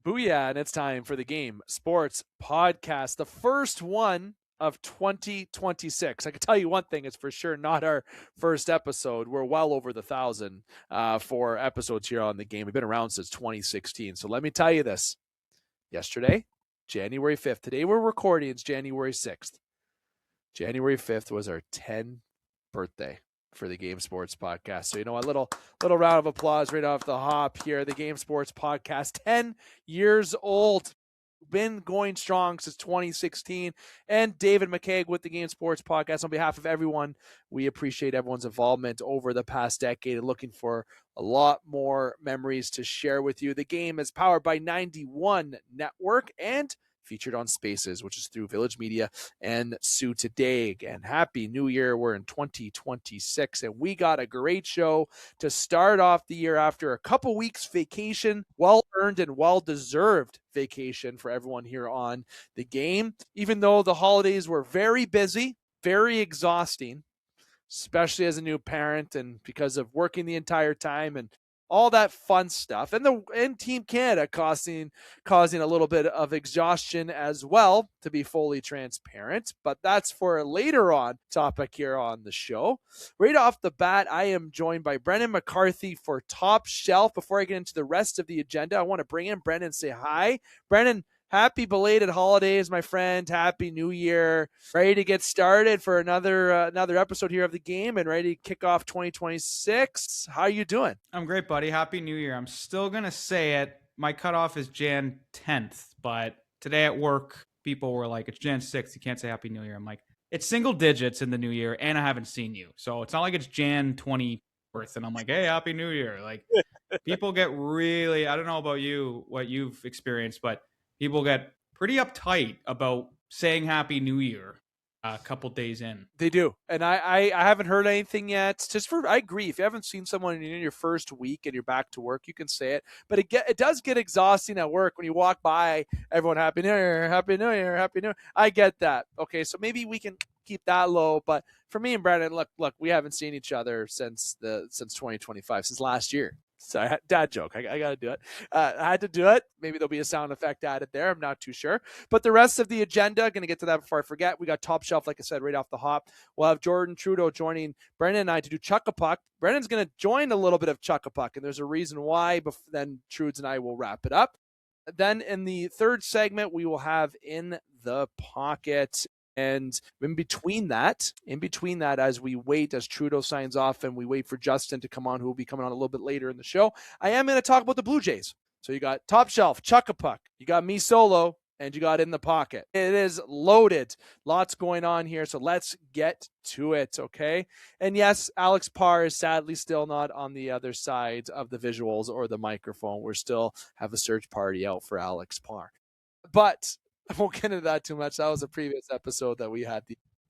Booyah, and it's time for the Game Sports Podcast, the first one of 2026. I can tell you one thing, it's for sure not our first episode. We're well over the 1,000 for episodes here on the game. We've been around since 2016. So let me tell you this. Yesterday, January 5th. Today we're recording, it's January 6th. January 5th was our 10th birthday for the Game Sports Podcast. So, a little round of applause right off the hop here. The Game Sports Podcast, 10 years old. Been going strong since 2016. And David McCaig with the Game Sports Podcast. On behalf of everyone, we appreciate everyone's involvement over the past decade and looking for a lot more memories to share with you. The game is powered by 91 Network and featured on Spaces, which is through Village Media and Sue Today. Again, Happy New Year. We're in 2026, and we got a great show to start off the year after a couple weeks vacation, well-earned and well-deserved vacation for everyone here on the game. Even though the holidays were very busy, very exhausting, especially as a new parent and because of working the entire time and all that fun stuff, and Team Canada causing a little bit of exhaustion as well, to be fully transparent. But that's for a later on topic here on the show. Right off the bat, I am joined by Brendan McCarthy for Top Shelf. Before I get into the rest of the agenda, I want to bring in Brendan and say hi. Brendan, happy belated holidays, my friend. Happy New Year. Ready to get started for another episode here of the game and ready to kick off 2026. How are you doing? I'm great, buddy. Happy New Year. I'm still going to say it. My cutoff is Jan 10th, but today at work, people were like, it's Jan 6th. You can't say Happy New Year. I'm like, it's single digits in the new year, and I haven't seen you. So it's not like it's Jan 24th, and I'm like, hey, Happy New Year. Like, people get really, I don't know about you, what you've experienced, but people get pretty uptight about saying Happy New Year a couple days in. They do. And I haven't heard anything yet. I agree. If you haven't seen someone in your first week and you're back to work, you can say it. But it does get exhausting at work when you walk by, everyone, Happy New Year, Happy New Year, Happy New Year. I get that. Okay, so maybe we can keep that low. But for me and Brandon, look, we haven't seen each other since 2025, since last year. So dad joke. I got to do it. I had to do it. Maybe there'll be a sound effect added there. I'm not too sure. But the rest of the agenda, going to get to that before I forget. We got Top Shelf, like I said, right off the hop. We'll have Jordan Trudeau joining Brendan and I to do Chuck-a-Puck. Brendan's going to join a little bit of Chuck-a-Puck, and there's a reason why. Then Trudes and I will wrap it up. Then in the third segment, we will have In the Pocket. And in between that, as Trudeau signs off and we wait for Justin to come on, who will be coming on a little bit later in the show, I am going to talk about the Blue Jays. So you got Top Shelf, Chuck-a-Puck, you got me solo, and you got In the Pocket. It is loaded. Lots going on here, so let's get to it, okay? And yes, Alex Parr is sadly still not on the other side of the visuals or the microphone. We're still have a search party out for Alex Parr. But I won't get into that too much. That was a previous episode that we had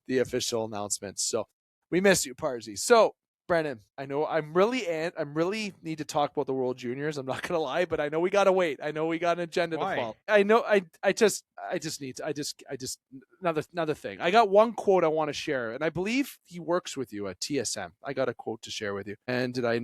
the official announcements. So we miss you, Parzi. So Brendan, I know I'm really need to talk about the World Juniors. I'm not gonna lie, but I know we gotta wait. I know we got an agenda to follow. I know I just need another thing. I got one quote I want to share, and I believe he works with you at TSM. I got a quote to share with you. And did I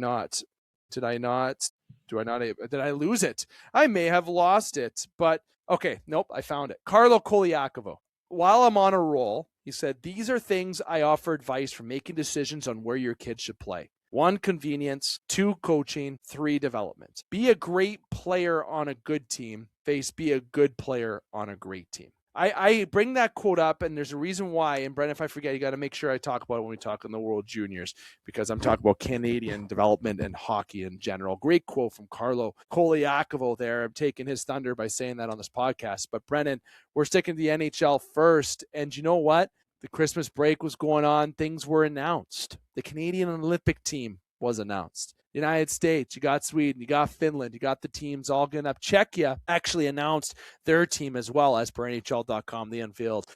lose it? I may have lost it, but okay, nope, I found it. Carlo Koliakovo. While I'm on a roll, he said, these are things I offer advice for making decisions on where your kids should play. 1, convenience. 2, coaching. 3, development. Be a great player on a good team. Be a good player on a great team. I bring that quote up, and there's a reason why. And Brendan, if I forget, you got to make sure I talk about it when we talk on the World Juniors, because I'm talking about Canadian development and hockey in general. Great quote from Carlo Koliakovo there. I'm taking his thunder by saying that on this podcast. But Brendan, we're sticking to the NHL first. And you know what? The Christmas break was going on. Things were announced. The Canadian Olympic team was announced. United States, you got Sweden, you got Finland, you got the teams all going up. Czechia actually announced their team as well, as per NHL.com. They unveiled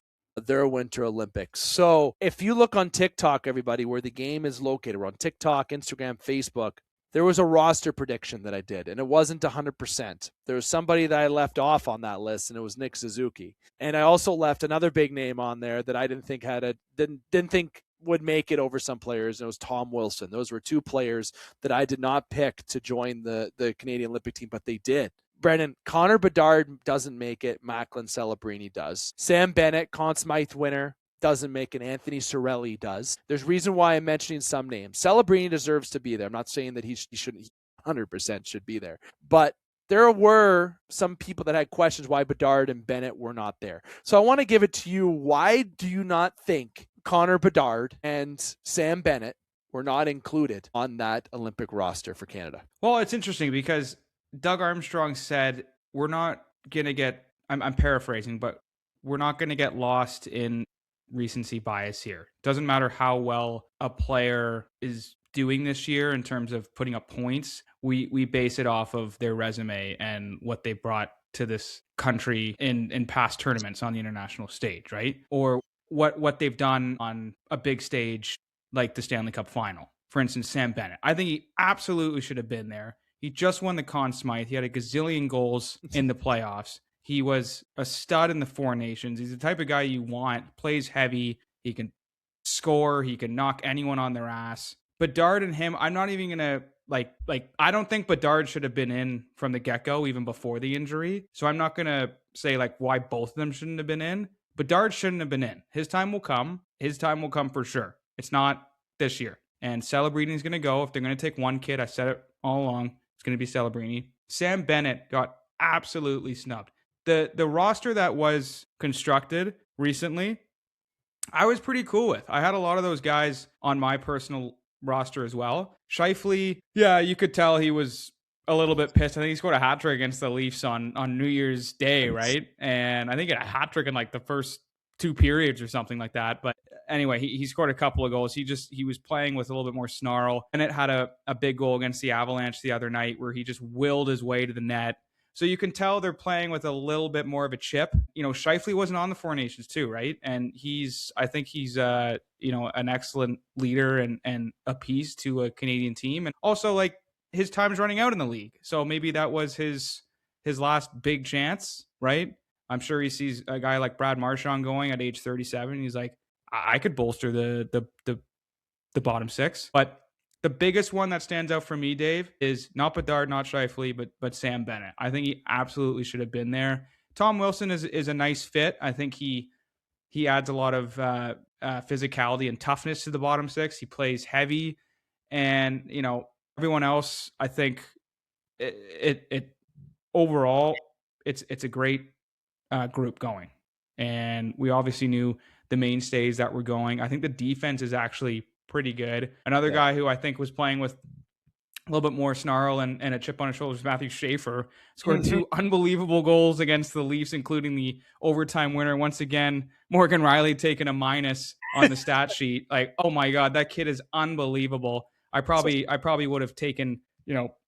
their Winter Olympics. So if you look on TikTok, everybody, where the game is located, we're on TikTok, Instagram, Facebook, there was a roster prediction that I did, and it wasn't 100%. There was somebody that I left off on that list, and it was Nick Suzuki. And I also left another big name on there that I didn't think would make it over some players, and it was Tom Wilson. Those were 2 players that I did not pick to join the Canadian Olympic team, but they did. Brendan, Connor Bedard doesn't make it. Macklin Celebrini does. Sam Bennett, Conn Smythe winner, doesn't make it. Anthony Cirelli does. There's reason why I'm mentioning some names. Celebrini deserves to be there. I'm not saying that he shouldn't. He 100% should be there. But there were some people that had questions why Bedard and Bennett were not there. So I want to give it to you. Why do you not think Connor Bedard and Sam Bennett were not included on that Olympic roster for Canada? Well, it's interesting because Doug Armstrong said we're not going to get, I'm paraphrasing, but we're not going to get lost in recency bias here. Doesn't matter how well a player is doing this year in terms of putting up points. We base it off of their resume and what they brought to this country in past tournaments on the international stage, right? Or what they've done on a big stage like the Stanley Cup final. For instance, Sam Bennett. I think he absolutely should have been there. He just won the Conn Smythe. He had a gazillion goals in the playoffs. He was a stud in the Four Nations. He's the type of guy you want. Plays heavy. He can score. He can knock anyone on their ass. Bedard and him, I'm not even going to I don't think Bedard should have been in from the get-go, even before the injury. So I'm not going to say why both of them shouldn't have been in. Bedard shouldn't have been in. His time will come. His time will come for sure. It's not this year. And Celebrini is going to go. If they're going to take one kid, I said it all along, it's going to be Celebrini. Sam Bennett got absolutely snubbed. The roster that was constructed recently, I was pretty cool with. I had a lot of those guys on my personal roster as well. Scheifele, yeah, you could tell he was a little bit pissed. I think he scored a hat trick against the Leafs on New Year's Day, right? And I think he had a hat trick in the first 2 periods or something like that. But anyway, he scored a couple of goals. He was playing with a little bit more snarl. And it had a big goal against the Avalanche the other night where he just willed his way to the net. So you can tell they're playing with a little bit more of a chip. Scheifele wasn't on the Four Nations too, right? And I think he's an excellent leader and a piece to a Canadian team. And also his time's running out in the league. So maybe that was his last big chance, right? I'm sure he sees a guy like Brad Marchand going at age 37. He's like, I could bolster the bottom six. But the biggest one that stands out for me, Dave, is not Bedard, not Scheifele, but Sam Bennett. I think he absolutely should have been there. Tom Wilson is a nice fit. I think he adds a lot of physicality and toughness to the bottom six. He plays heavy, and everyone else. I think it overall it's a great group going, and we obviously knew the mainstays that were going. I think the defense is actually pretty good. Another guy who I think was playing with a little bit more snarl and a chip on his shoulder was Matthew Schaefer. Scored 2 unbelievable goals against the Leafs, including the overtime winner. Once again, Morgan Riley taking a minus on the stat sheet. Oh my God, that kid is unbelievable. I probably would have taken,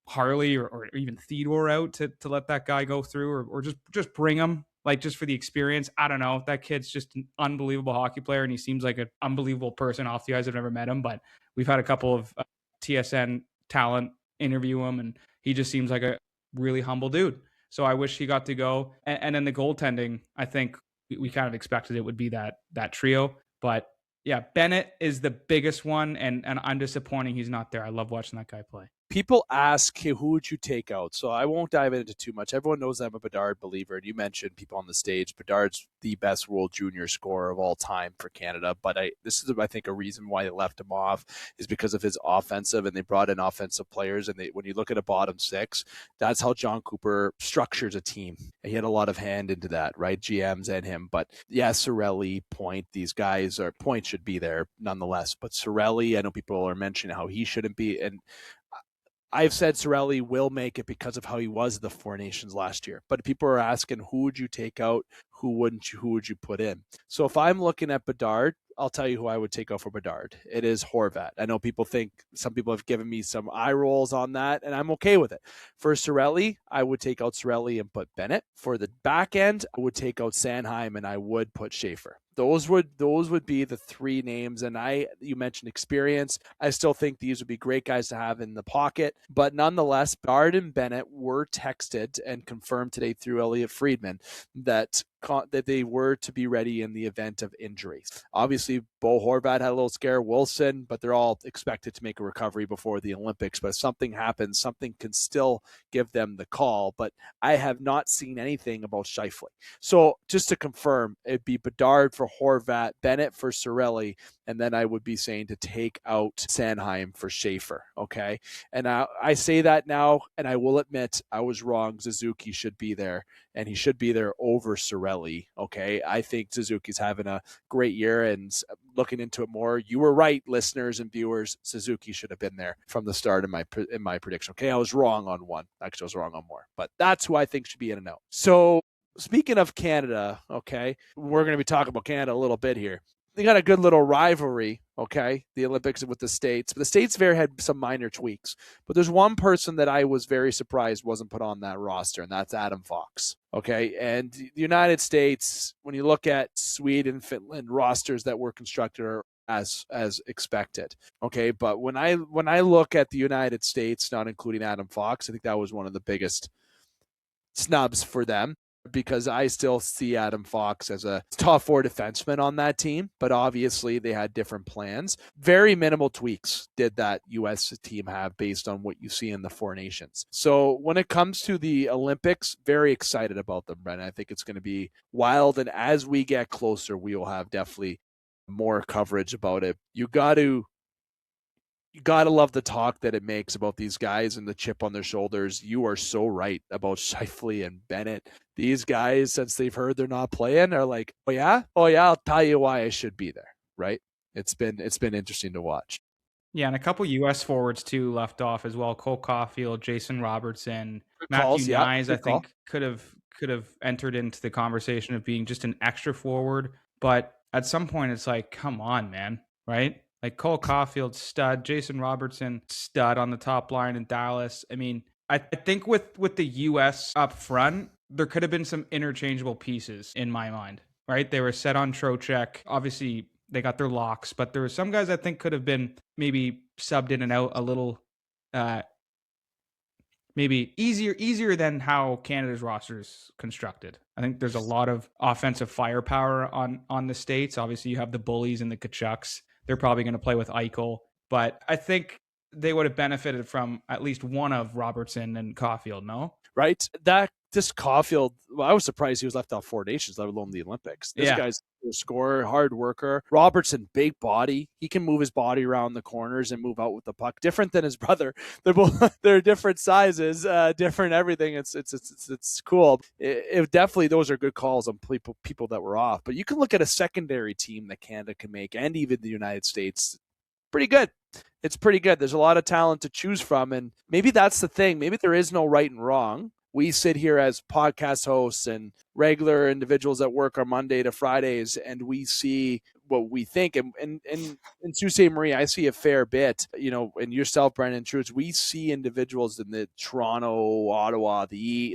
Harley or even Theodore out to let that guy go through or just bring him. Just for the experience. I don't know. That kid's just an unbelievable hockey player, and he seems like an unbelievable person off the ice. I've never met him, but we've had a couple of TSN talent interview him, and he just seems like a really humble dude. So I wish he got to go. And then the goaltending, I think we kind of expected it would be that trio. But yeah, Bennett is the biggest one, and I'm disappointed he's not there. I love watching that guy play. People ask, hey, who would you take out? So I won't dive into too much. Everyone knows I'm a Bedard believer. And you mentioned people on the stage. Bedard's the best world junior scorer of all time for Canada. But this is, I think, a reason why they left him off is because of his offensive, and they brought in offensive players. And when you look at a bottom six, that's how John Cooper structures a team. And he had a lot of hand into that, right? GMs and him. But yeah, Cirelli, Point, these guys are Point should be there nonetheless. But Cirelli, I know people are mentioning how he shouldn't be. And I've said Cirelli will make it because of how he was at the Four Nations last year. But people are asking, who would you take out? Who wouldn't you? Who would you put in? So if I'm looking at Bedard, I'll tell you who I would take out for Bedard. It is Horvat. I know some people have given me some eye rolls on that, and I'm okay with it. For Cirelli, I would take out Cirelli and put Bennett. For the back end, I would take out Sanheim and I would put Schaefer. Those would be the 3 names. And you mentioned experience. I still think these would be great guys to have in the pocket. But nonetheless, Bedard and Bennett were texted and confirmed today through Elliot Friedman that that they were to be ready in the event of injuries. Obviously, Bo Horvat had a little scare, Wilson, but they're all expected to make a recovery before the Olympics. But if something happens, something can still give them the call. But I have not seen anything about Scheifele. So just to confirm, it'd be Bedard for Horvat, Bennett for Cirelli, and then I would be saying to take out Sanheim for Schaefer, okay? And I say that now, and I will admit I was wrong. Suzuki should be there, and he should be there over Cirelli, okay? I think Suzuki's having a great year, and looking into it more, you were right, listeners and viewers. Suzuki should have been there from the start in my prediction, okay? I was wrong on one. Actually, I was wrong on more, but that's who I think should be in and out. So speaking of Canada, okay, we're going to be talking about Canada a little bit here. They got a good little rivalry, okay, the Olympics with the States. But the States had some minor tweaks. But there's one person that I was very surprised wasn't put on that roster, and that's Adam Fox, okay? And the United States, when you look at Sweden, Finland rosters that were constructed are as expected, okay? But when I look at the United States, not including Adam Fox, I think that was one of the biggest snubs for them, because I still see Adam Fox as a top 4 defenseman on that team, but obviously they had different plans. Very minimal tweaks did that U.S. team have based on what you see in the 4 nations. So when it comes to the Olympics, very excited about them, Brendan. I think it's going to be wild, and as we get closer, we will have definitely more coverage about it. You got to love the talk that it makes about these guys and the chip on their shoulders. You are so right about Scheifele and Bennett. These guys, since they've heard they're not playing, are like, oh yeah, I'll tell you why I should be there, right? It's been interesting to watch. Yeah, and a couple U.S. forwards too left off as well. Cole Caulfield, Jason Robertson, Good Matthew calls, yeah, Nyes, good I think could have entered into the conversation of being just an extra forward. But at some point, it's like, come on, man, right? Like Cole Caulfield, stud. Jason Robertson, stud on the top line in Dallas. I mean, I think with the U.S. up front, there could have been some interchangeable pieces in my mind, right? They were set on Trocheck. Obviously, they got their locks, but there were some guys I think could have been maybe subbed in and out a little, maybe easier than how Canada's roster is constructed. I think there's a lot of offensive firepower on the States. Obviously, you have the Bullies and the Kachucks. They're probably going to play with Eichel, but I think they would have benefited from at least one of Robertson and Caulfield, no? Right? This Caulfield, well, I was surprised he was left off 4 nations, let alone the Olympics. This guy's a scorer, hard worker. Robertson, big body. He can move his body around the corners and move out with the puck. Different than his brother. They're different sizes, different everything. It's cool. It definitely, those are good calls on people that were off. But you can look at a secondary team that Canada can make, and even the United States. Pretty good. It's pretty good. There's a lot of talent to choose from, and maybe that's the thing. Maybe there is no right and wrong. We sit here as podcast hosts and regular individuals that work on Monday to Fridays, and we see what we think. And in Sault Ste. Marie, I see a fair bit, and yourself, Brendan, Trudeau, we see individuals in the Toronto, Ottawa,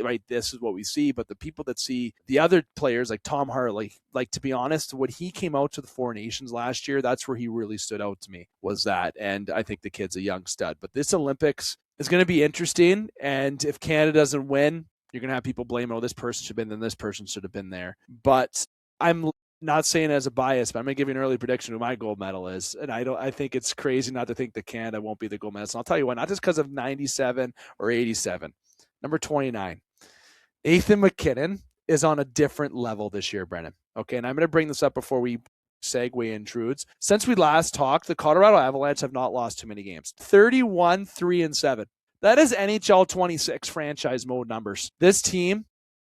right? This is what we see. But the people that see the other players like Tom Harley, like, to be honest, when he came out to the 4 nations last year, that's where he really stood out to me, was that. And I think the kid's a young stud. But this Olympics is going to be interesting. And if Canada doesn't win, you're going to have people blame, this person should have been there, this person should have been there. But I'm not saying as a bias, but I'm going to give you an early prediction who my gold medal is. And I think it's crazy not to think that Canada won't be the gold medalist. And I'll tell you why, not just because of 97 or 87. Number 29, Nathan McKinnon is on a different level this year, Brennan. Okay, and I'm going to bring this up before we segue intrudes. Since we last talked, the Colorado Avalanche have not lost too many games. 31, 3-7. That is NHL 26 franchise mode numbers. This team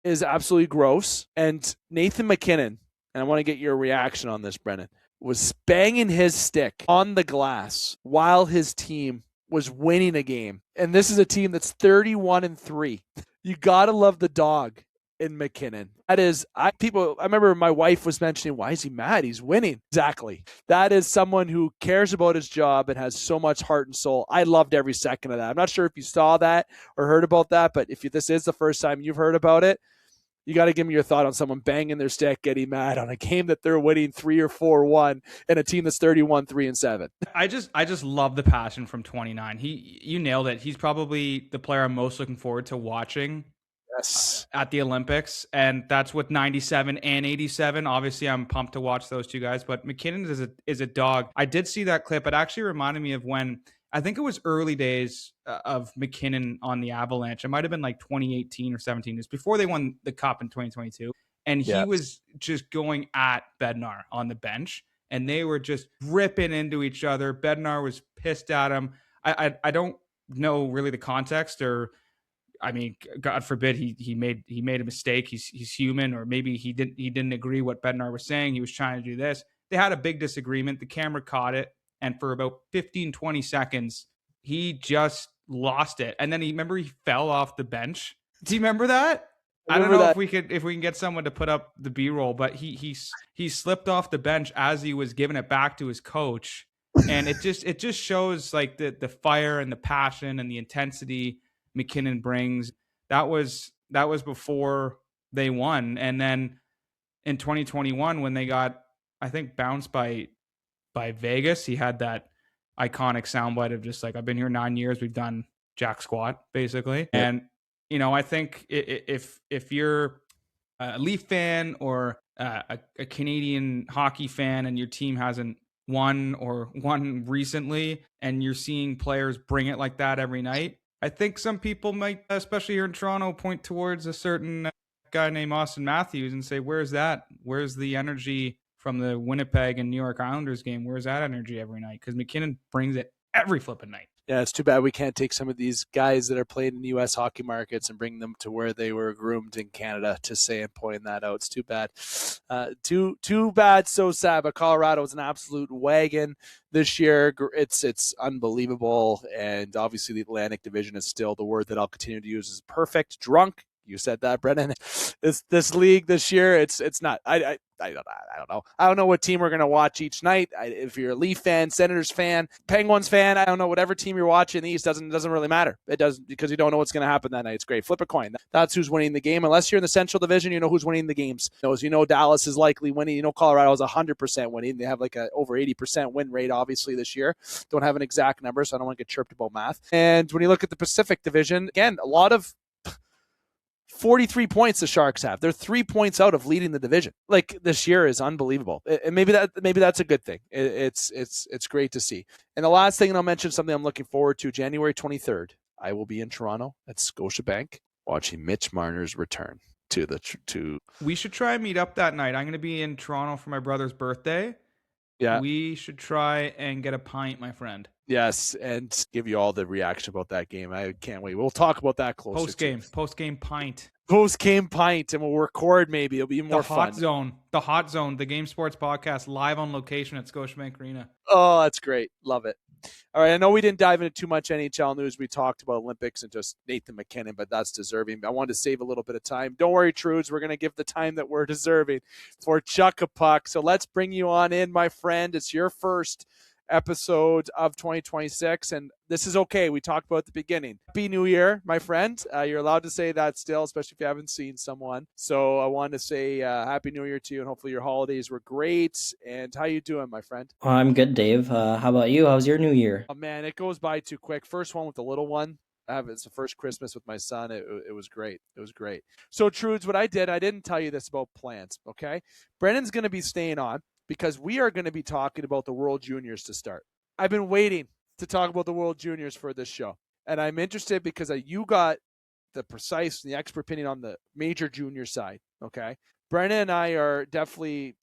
is absolutely gross. And Nathan McKinnon, and I want to get your reaction on this, Brennan, was banging his stick on the glass while his team was winning a game. And this is a team that's 31-3. You got to love the dog in McKinnon. That is, I remember my wife was mentioning, why is he mad? He's winning. Exactly. That is someone who cares about his job and has so much heart and soul. I loved every second of that. I'm not sure if you saw that or heard about that, but if this is the first time you've heard about it, you got to give me your thought on someone banging their stick, getting mad on a game that they're winning 3 or 4-1 and a team that's 31-3-7. I just love the passion from 29. You nailed it. He's probably the player I'm most looking forward to watching Yes. at the Olympics, and that's with 97 and 87. Obviously, I'm pumped to watch those two guys, but McKinnon is a dog. I did see that clip. It actually reminded me of when I think it was early days of McKinnon on the Avalanche. It might have been like 2018 or 17. It's before they won the Cup in 2022, and he was just going at Bednar on the bench, and they were just ripping into each other. Bednar was pissed at him. I don't know really the context, or I mean, God forbid he made a mistake. He's human, or maybe he didn't agree what Bednar was saying. He was trying to do this. They had a big disagreement. The camera caught it, and for about 15, 20 seconds, he just lost it. And then he fell off the bench. Do you remember that? I don't know if we can get someone to put up the B-roll, but he slipped off the bench as he was giving it back to his coach. And it just shows like the fire and the passion and the intensity McKinnon brings. That was before they won. And then in 2021, when they got, I think, bounced by Vegas, he had that iconic soundbite of just like, I've been here 9 years, we've done jack squat, basically. Yeah. And I think if you're a Leaf fan or a Canadian hockey fan and your team hasn't won recently, and you're seeing players bring it like that every night, I think some people might, especially here in Toronto, point towards a certain guy named Austin Matthews and say, where's that? Where's the energy from the Winnipeg and New York Islanders game? Where's that energy every night? Because McKinnon brings it every flipping night. Yeah, it's too bad we can't take some of these guys that are playing in U.S. hockey markets and bring them to where they were groomed in Canada to say and point that out. It's too bad. Too bad, so sad. But Colorado is an absolute wagon this year. It's unbelievable. And obviously the Atlantic Division is still, the word that I'll continue to use is perfect. Drunk. You said that, Brendan. This league this year, it's not. I don't know. I don't know what team we're gonna watch each night. If you're a Leaf fan, Senators fan, Penguins fan, I don't know. Whatever team you're watching, the East doesn't really matter. It does, because you don't know what's gonna happen that night. It's great. Flip a coin. That's who's winning the game. Unless you're in the Central Division, you know who's winning the games. You know Dallas is likely winning. You know Colorado is 100% winning. They have like a over 80% win rate, obviously, this year. Don't have an exact number, so I don't want to get chirped about math. And when you look at the Pacific Division, again, a lot of 43 points the Sharks have. They're 3 points out of leading the division. Like, this year is unbelievable. And maybe that's a good thing. It's great to see. And the last thing, and I'll mention something I'm looking forward to, January 23rd, I will be in Toronto at Scotiabank watching Mitch Marner's return to. We should try and meet up that night. I'm going to be in Toronto for my brother's birthday. Yeah. We should try and get a pint, my friend. Yes, and give you all the reaction about that game. I can't wait. We'll talk about that closer. Post-game pint. Post-game pint, and we'll record maybe. It'll be more fun. The Hot Zone, the Game Sports Podcast, live on location at Scotiabank Arena. Oh, that's great. Love it. All right, I know we didn't dive into too much NHL news. We talked about Olympics and just Nathan McKinnon, but that's deserving. I wanted to save a little bit of time. Don't worry, Trudes. We're going to give the time that we're deserving for Chuck a Puck. So let's bring you on in, my friend. It's your first episode of 2026, and this is okay. We talked about at the beginning. Happy New Year, my friend. You're allowed to say that still, especially if you haven't seen someone. So I wanted to say Happy New Year to you, and hopefully your holidays were great. And how you doing, my friend? I'm good, Dave. How about you? How's your New Year? Oh, man, it goes by too quick. First one with the little one. It's the first Christmas with my son. It was great. It was great. So, Trudes, what I didn't tell you this about plans, okay? Brendan's going to be staying on, because we are going to be talking about the World Juniors to start. I've been waiting to talk about the World Juniors for this show. And I'm interested because you got the precise, the expert opinion on the major junior side, okay? Brennan and I are definitely,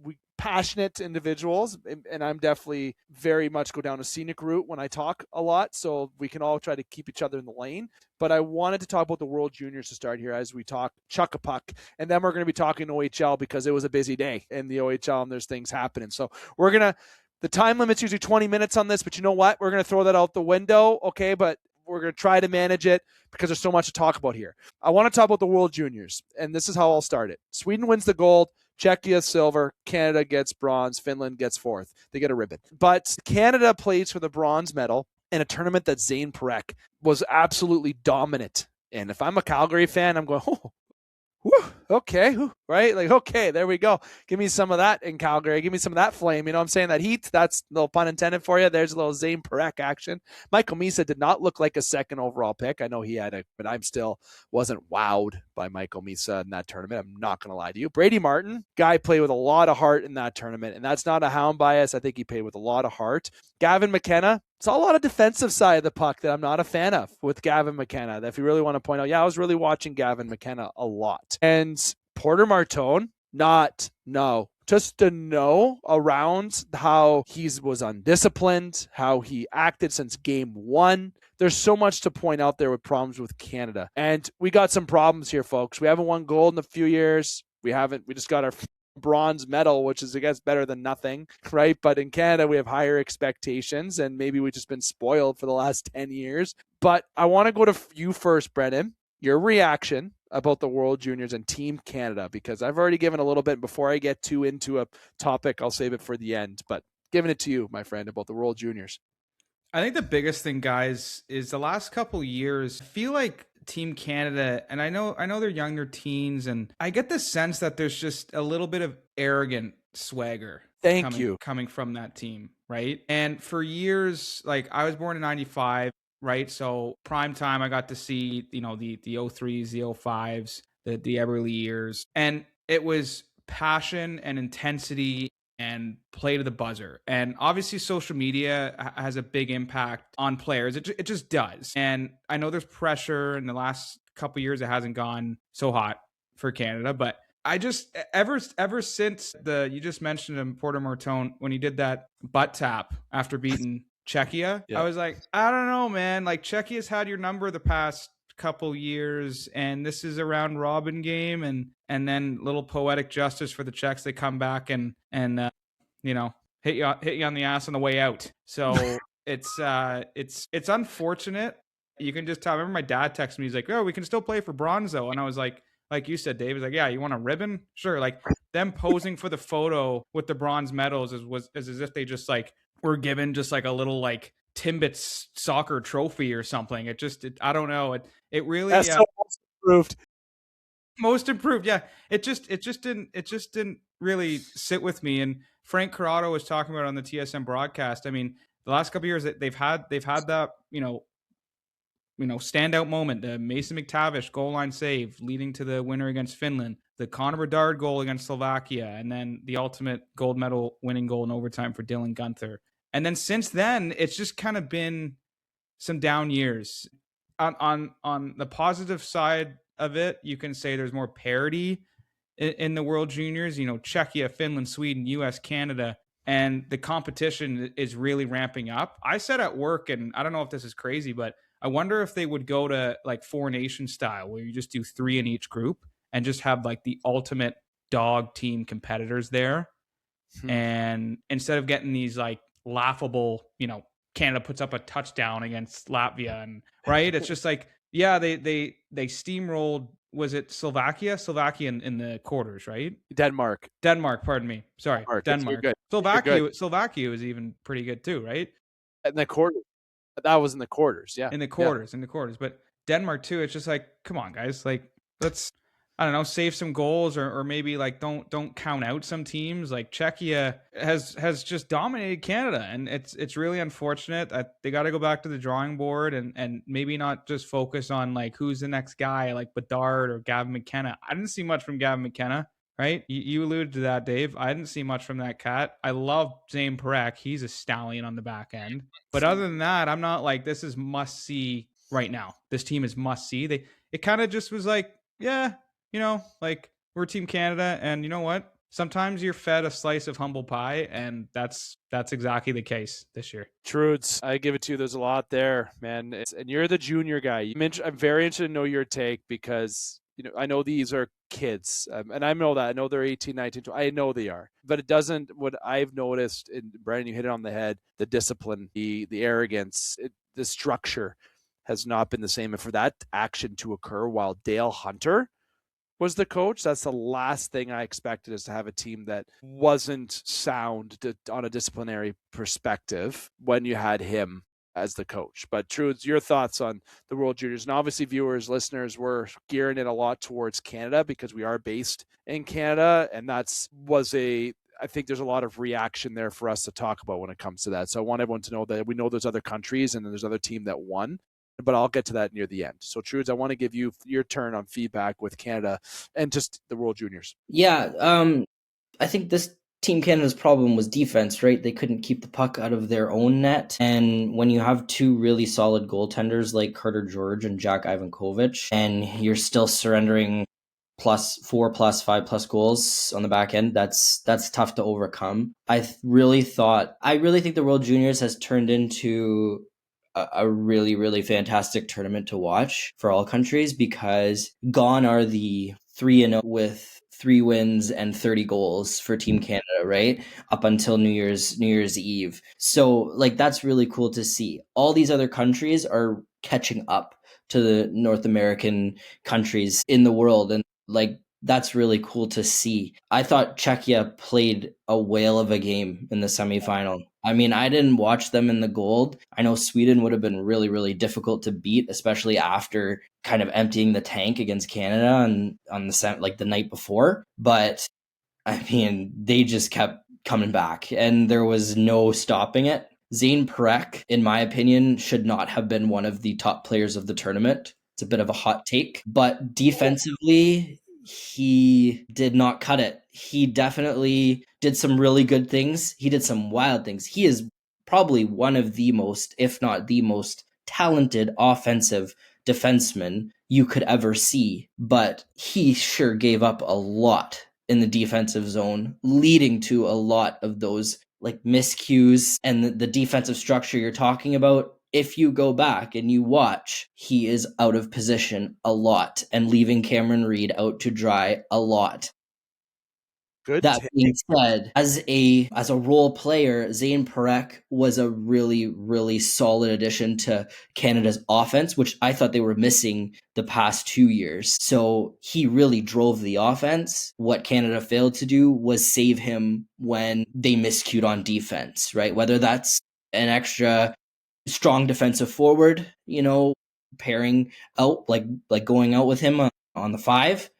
we passionate individuals, and I'm definitely very much go down a scenic route when I talk a lot, so we can all try to keep each other in the lane. But I wanted to talk about the World Juniors to start here as we talk Chuck a Puck, and then we're going to be talking OHL because it was a busy day in the OHL and there's things happening. So the time limit's usually 20 minutes on this, but you know what? We're going to throw that out the window, okay? But we're going to try to manage it because there's so much to talk about here. I want to talk about the World Juniors, and this is how I'll start it. Sweden wins the gold. Czechia silver, Canada gets bronze, Finland gets fourth. They get a ribbon. But Canada plays for the bronze medal in a tournament that Zane Parekh was absolutely dominant in. If I'm a Calgary fan, I'm going, Whew, okay, right? Like, okay, there we go. Give me some of that in Calgary. Give me some of that flame. You know what I'm saying? That heat, that's a little pun intended for you. There's a little Zane Parekh action. Michael Misa did not look like a second overall pick. I know he had but I'm still wasn't wowed by Michael Misa in that tournament. I'm not going to lie to you. Brady Martin, guy played with a lot of heart in that tournament, and that's not a hound bias. I think he played with a lot of heart. Gavin McKenna, it's a lot of defensive side of the puck that I'm not a fan of with Gavin McKenna. If you really want to point out, I was really watching Gavin McKenna a lot. And Porter Martone, just to know around how he was undisciplined, how he acted since game one. There's so much to point out there with problems with Canada. And we got some problems here, folks. We haven't won gold in a few years. We just got our bronze medal, which is, I guess, better than nothing, right? But in Canada, we have higher expectations, and maybe we've just been spoiled for the last 10 years. But I want to go to you first, Brendan. Your reaction about the World Juniors and Team Canada, because I've already given a little bit. Before I get too into a topic, I'll save it for the end. But giving it to you, my friend, about the World Juniors. I think the biggest thing, guys, is the last couple years, I feel like Team Canada, and I know they're young, they're teens, and I get the sense that there's just a little bit of arrogant swagger coming from that team, right? And for years, like, I was born in 95, right? So prime time, I got to see, the 03s, the 05s, the Eberle years, and it was passion and intensity and play to the buzzer. And obviously social media has a big impact on players. It just does. And I know there's pressure in the last couple years. It hasn't gone so hot for Canada, but I just, ever since you just mentioned him, Porter Martone, when he did that butt tap after beating Czechia, I was like, I don't know, man. Like, Czechia's had your number the past couple years, and this is a round robin game, and then little poetic justice for the Czechs. They come back and hit you on the ass on the way out. So it's unfortunate. You can just tell. I remember my dad texted me. He's like, "Oh, we can still play for bronze though," and I was like you said, Dave, is like, "Yeah, you want a ribbon? Sure." Like, them posing for the photo with the bronze medals is as if they just like were given just like a little like Timbits soccer trophy or something. I don't know. It really That's so most improved. Most improved, yeah. It just didn't really sit with me. And Frank Corrado was talking about it on the TSN broadcast. I mean, the last couple of years they've had that standout moment, the Mason McTavish goal line save leading to the winner against Finland, the Connor Bedard goal against Slovakia, and then the ultimate gold medal winning goal in overtime for Dylan Guenther. And then since then, it's just kind of been some down years. On the positive side of it, you can say there's more parity in the World Juniors. Czechia, Finland, Sweden, US, Canada, and the competition is really ramping up. I said at work, and I don't know if this is crazy, but I wonder if they would go to like 4-nation style, where you just do 3 in each group and just have like the ultimate dog team competitors there. And instead of getting these like laughable, Canada puts up a touchdown against Latvia, and right, it's just like, yeah, they steamrolled. Was it Slovakia in the quarters, right? Denmark, pardon me, sorry, Denmark. Slovakia was even pretty good too, right? In the quarter, that was in the quarters. Yeah, in the quarters. But Denmark too, it's just like, come on, guys, like, let's, I don't know, save some goals, or maybe like don't count out some teams. Like, Czechia has just dominated Canada, and it's really unfortunate that they got to go back to the drawing board and maybe not just focus on like who's the next guy, like Bedard or Gavin McKenna. I didn't see much from Gavin McKenna, right? You alluded to that, Dave. I didn't see much from that cat. I love Zane Parekh. He's a stallion on the back end. But other than that, I'm not like, this is must see right now. This team is must see. It kind of just was like, yeah, like, we're Team Canada, and you know what? Sometimes you're fed a slice of humble pie, and that's exactly the case this year. Truths, I give it to you. There's a lot there, man. And you're the junior guy. I'm very interested to know your take, because I know these are kids, and I know that. I know they're 18, 19, 20. I know they are. But it doesn't, what I've noticed, and Brendan, you hit it on the head, the discipline, the arrogance, the structure has not been the same. And for that action to occur while Dale Hunter was the coach, that's the last thing I expected, is to have a team that wasn't sound on a disciplinary perspective when you had him as the coach. But Trudes, your thoughts on the World Juniors? And obviously, viewers, listeners, we're gearing it a lot towards Canada because we are based in Canada, and I think there's a lot of reaction there for us to talk about when it comes to that. So I want everyone to know that we know there's other countries and then there's other team that won, but I'll get to that near the end. So Trudes, I want to give you your turn on feedback with Canada and just the World Juniors. Yeah, I think this Team Canada's problem was defense, right? They couldn't keep the puck out of their own net. And when you have two really solid goaltenders like Carter George and Jack Ivankovich, and you're still surrendering +4, +5 goals on the back end, that's tough to overcome. I really think the World Juniors has turned into a really, really fantastic tournament to watch for all countries, because gone are the 3-0 with 3 wins and 30 goals for Team Canada, right? Up until New Year's Eve. So like, that's really cool to see. All these other countries are catching up to the North American countries in the world, and like, that's really cool to see. I thought Czechia played a whale of a game in the semifinal. I mean, I didn't watch them in the gold. I know Sweden would have been really, really difficult to beat, especially after kind of emptying the tank against Canada on the night before. But I mean, they just kept coming back, and there was no stopping it. Zane Perek, in my opinion, should not have been one of the top players of the tournament. It's a bit of a hot take, but defensively, he did not cut it. He definitely did some really good things. He did some wild things. He is probably one of the most, if not the most talented offensive defenseman you could ever see, but he sure gave up a lot in the defensive zone, leading to a lot of those like miscues and the defensive structure you're talking about. If you go back and you watch, he is out of position a lot and leaving Cameron Reid out to dry a lot. Good. That being said, as a role player, Zane Perek was a really, really solid addition to Canada's offense, which I thought they were missing the past 2 years. So he really drove the offense. What Canada failed to do was save him when they miscued on defense, right? Whether that's an extra strong defensive forward, pairing out, like going out with him on the 5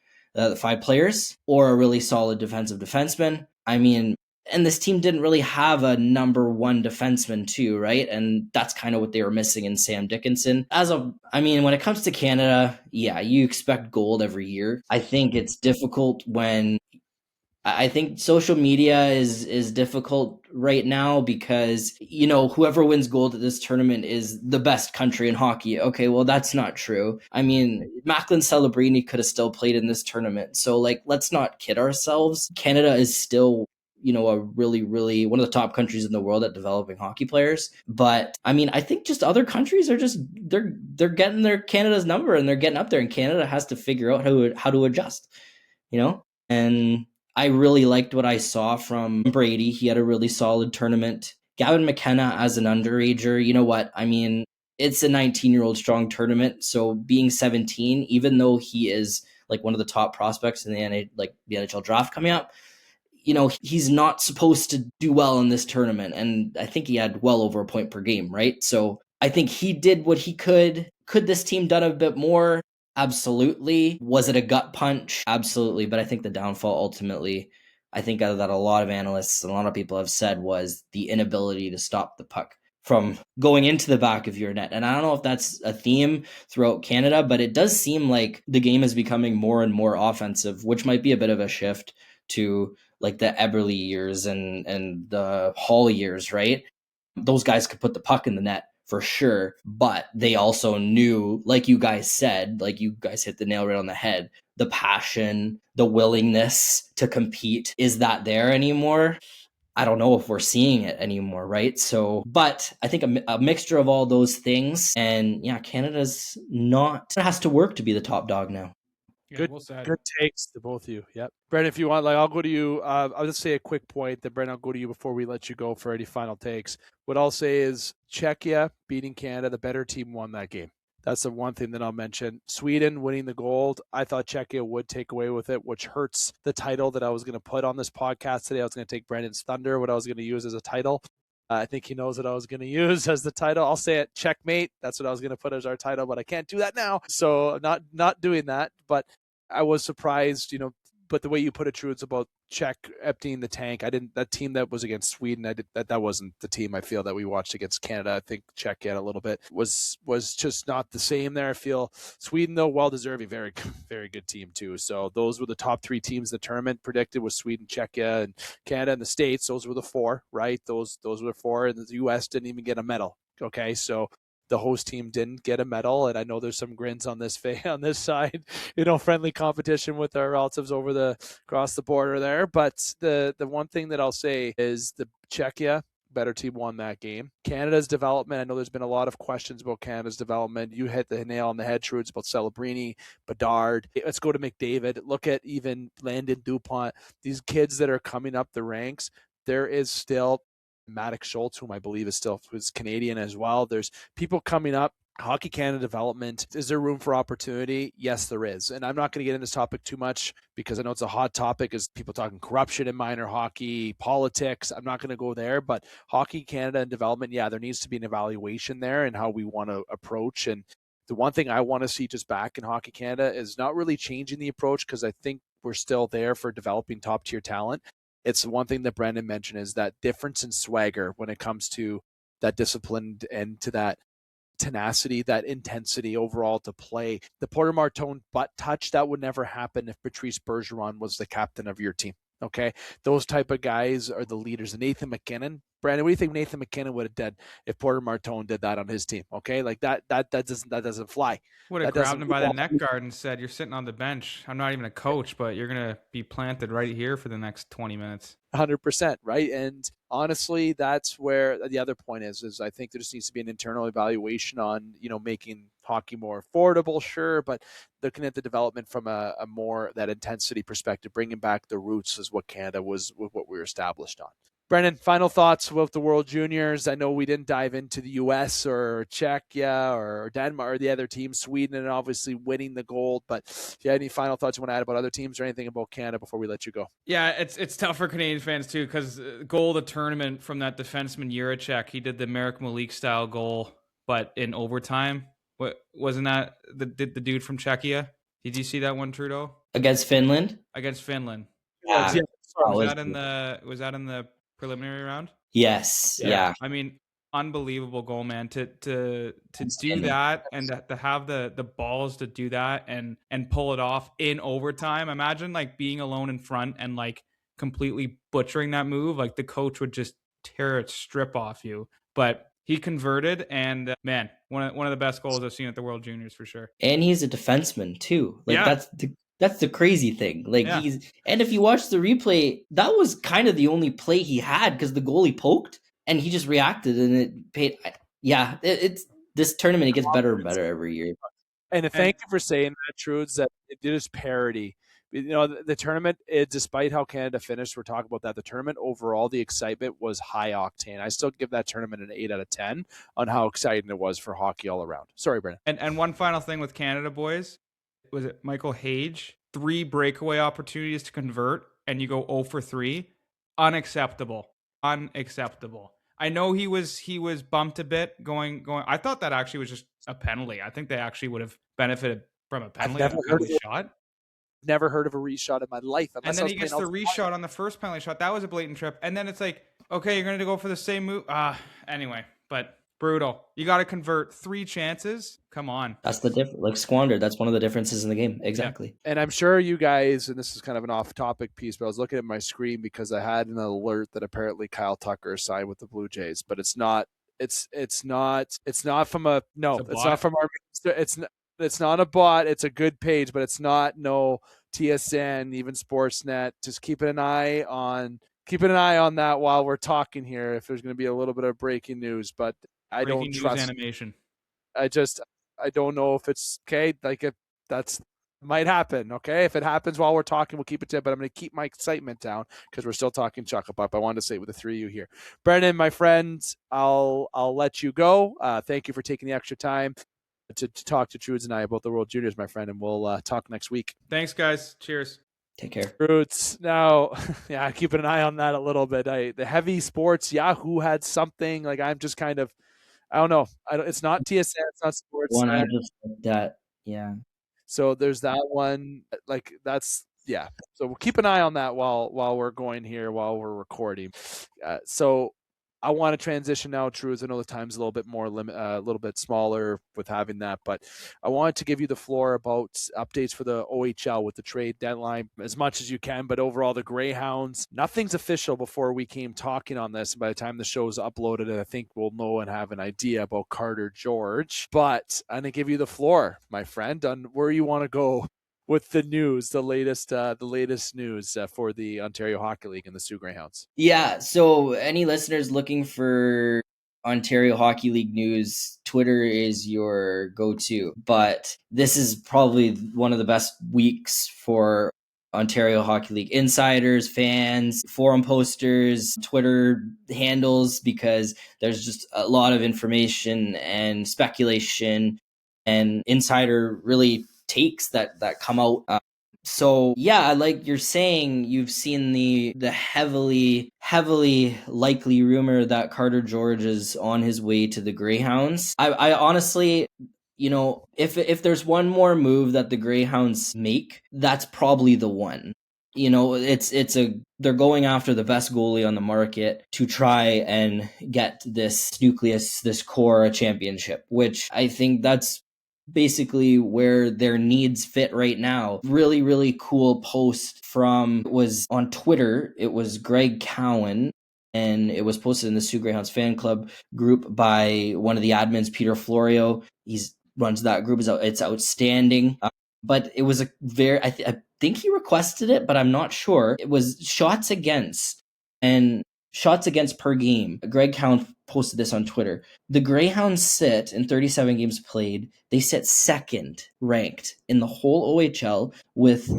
players, or a really solid defensive defenseman. I mean, and this team didn't really have a number 1 defenseman too, right? And that's kind of what they were missing in Sam Dickinson. When it comes to Canada, yeah, you expect gold every year. I think it's difficult when I think social media is difficult right now because, whoever wins gold at this tournament is the best country in hockey. Okay, well, that's not true. I mean, Macklin Celebrini could have still played in this tournament. So, let's not kid ourselves. Canada is still, a really, really one of the top countries in the world at developing hockey players. But, I think just other countries are just, they're getting their Canada's number and they're getting up there, and Canada has to figure out how to adjust, And I really liked what I saw from Brady. He had a really solid tournament. Gavin McKenna as an underager, you know what? It's a 19-year-old strong tournament. So being 17, even though he is like one of the top prospects in the NHL draft coming up, he's not supposed to do well in this tournament. And I think he had well over a point per game, right? So I think he did what he could. Could this team done a bit more? Absolutely. Was it a gut punch? Absolutely. But I think the downfall ultimately, I think that a lot of analysts and a lot of people have said, was the inability to stop the puck from going into the back of your net. And I don't know if that's a theme throughout Canada, but it does seem like the game is becoming more and more offensive, which might be a bit of a shift to like the Eberle years and the Hall years, right? Those guys could put the puck in the net for sure, but they also knew, like you guys said, like you guys hit the nail right on the head, the passion, the willingness to compete. Is that there anymore? I don't know if we're seeing it anymore, right? So, but I think a mixture of all those things, and yeah, Canada's has to work to be the top dog now. Yeah, good takes to both of you. Yep. Brendan, if you want, I'll go to you. I'll just say a quick point that Brendan, I'll go to you before we let you go for any final takes. What I'll say is Czechia beating Canada, the better team won that game. That's the one thing that I'll mention. Sweden winning the gold. I thought Czechia would take away with it, which hurts the title that I was going to put on this podcast today. I was going to take Brendan's thunder, what I was going to use as a title. I think he knows what I was going to use as the title. I'll say it, checkmate. That's what I was going to put as our title, but I can't do that now. So not doing that. But I was surprised, but the way you put it, True, it's about Czech emptying the tank. That team that was against Sweden, that wasn't the team I feel that we watched against Canada. I think Czech had a little bit was just not the same there. I feel Sweden, though, well deserving, very, very good team too. So those were the top 3 teams the tournament predicted was Sweden, Czechia, and Canada and the States. Those were the 4, right? Those were the 4, and the U.S. didn't even get a medal. Okay, so the host team didn't get a medal, and I know there's some grins on this side, friendly competition with our relatives across the border there. But the one thing that I'll say is the Czechia better team won that game. Canada's development, I know there's been a lot of questions about Canada's development. You hit the nail on the head, True. It's about Celebrini, Bedard. Let's go to McDavid. Look at even Landon Dupont. These kids that are coming up the ranks, there is still Maddox Schultz, whom I believe is Canadian as well. There's people coming up. Hockey Canada development. Is there room for opportunity? Yes, there is. And I'm not going to get into this topic too much because I know it's a hot topic as people talking corruption in minor hockey, politics. I'm not going to go there, but Hockey Canada and development, yeah, there needs to be an evaluation there and how we want to approach. And the one thing I want to see just back in Hockey Canada is not really changing the approach because I think we're still there for developing top tier talent. It's one thing that Brendan mentioned is that difference in swagger when it comes to that discipline and to that tenacity, that intensity overall to play. The Porter Martone butt touch, that would never happen if Patrice Bergeron was the captain of your team. Okay, those type of guys are the leaders. And Nathan McKinnon, Brandon, what do you think Nathan McKinnon would have done if Porter Martone did that on his team? Okay, like that doesn't fly. Would have grabbed him by the neck guard and said, "You're sitting on the bench. I'm not even a coach, but you're gonna be planted right here for the next 20 minutes." 100%, right? And honestly, that's where the other point is I think there just needs to be an internal evaluation on, making hockey more affordable, sure, but looking at the development from a more that intensity perspective, bringing back the roots is what Canada was what we were established on. Brendan, final thoughts about the World Juniors. I know we didn't dive into the U.S. or Czechia or Denmark or the other teams, Sweden, and obviously winning the gold. But if you had any final thoughts you want to add about other teams or anything about Canada before we let you go? Yeah, it's tough for Canadian fans too because goal of the tournament from that defenseman Juracek. He did the Marek Malik style goal, but in overtime. Wasn't that the dude from Czechia? Did you see that one, Trudeau? Against Finland? Against Finland. Yeah. Was that in the preliminary round? Yes. Yeah. I mean, unbelievable goal, man. To do that and to have the balls to do that and pull it off in overtime. Imagine like being alone in front and like completely butchering that move. Like the coach would just tear a strip off you. But he converted, and man, one of the best goals I've seen at the World Juniors for sure. And he's a defenseman too. Like that's the crazy thing. Like and if you watch the replay, that was kind of the only play he had because the goalie poked and he just reacted and it paid. Yeah, it's this tournament. It gets better and better every year. And thank you for saying that, Trudes. That it is parity. The tournament, despite how Canada finished, we're talking about that. The tournament overall, the excitement was high octane. I still give that tournament an 8 out of 10 on how exciting it was for hockey all around. Sorry, Brennan. And one final thing with Canada, boys. Was it Michael Hage? 3 breakaway opportunities to convert, and you go 0 for 3. Unacceptable. I know he was bumped a bit going. I thought that actually was just a penalty. I think they actually would have benefited from a penalty on a penalty shot. Never heard of a reshot in my life. And then he gets the reshot on the first penalty shot. That was a blatant trip. And then it's like, okay, you're going to go for the same move. Anyway, but brutal. You got to convert 3 chances. Come on. That's the difference. Like squandered. That's one of the differences in the game. Exactly. Yeah. And I'm sure you guys, and this is kind of an off-topic piece, but I was looking at my screen because I had an alert that apparently Kyle Tucker signed with the Blue Jays, but it's not. It's not from a no. It's not from our. It's not a bot. It's a good page, but it's not TSN, even Sportsnet. Just keeping an eye on that while we're talking here. If there's going to be a little bit of breaking news, but I don't trust animation. I don't know if it's okay. Like if that's might happen. Okay, if it happens while we're talking, we'll keep it to. But I'm going to keep my excitement down because we're still talking Chuckle Pup. I wanted to say it with the 3 of you here, Brendan, my friends. I'll let you go. Thank you for taking the extra time to talk to Trudes and I about the World Juniors, my friend, and we'll talk next week. Thanks, guys. Cheers. Take care. Roots. Now, yeah, keeping an eye on that a little bit. The heavy sports, Yahoo had something. Like, I'm just kind of, I don't know. It's not TSN, it's not sports. One I just looked at. Yeah. So there's that one. Like, that's, yeah. So we'll keep an eye on that while we're going here, while we're recording. So I want to transition now, True, as I know the time's a little bit more a little bit smaller with having that, but I wanted to give you the floor about updates for the OHL with the trade deadline as much as you can. But overall, the Greyhounds, nothing's official before we came talking on this. By the time the show's uploaded, I think we'll know and have an idea about Carter George. But I'm gonna give you the floor, my friend, on where you want to go with the news, the latest news for the Ontario Hockey League and the Sioux Greyhounds. Yeah, so any listeners looking for Ontario Hockey League news, Twitter is your go-to. But this is probably one of the best weeks for Ontario Hockey League insiders, fans, forum posters, Twitter handles, because there's just a lot of information and speculation and insider really takes that come out. So yeah, like you're saying, you've seen the heavily likely rumor that Carter George is on his way to the Greyhounds. I honestly, if there's one more move that the Greyhounds make, that's probably the one. They're going after the best goalie on the market to try and get this nucleus, this core, a championship, which I think that's basically where their needs fit right now. Really cool post was on Twitter. It was Greg Cowan, and it was posted in the Sioux Greyhounds fan club group by one of the admins, Peter Florio. He runs that group. It's outstanding. But it was I think he requested it, but I'm not sure. It was shots against per game. Greg Cowan posted this on Twitter. The Greyhounds sit in 37 games played. They sit second ranked in the whole OHL with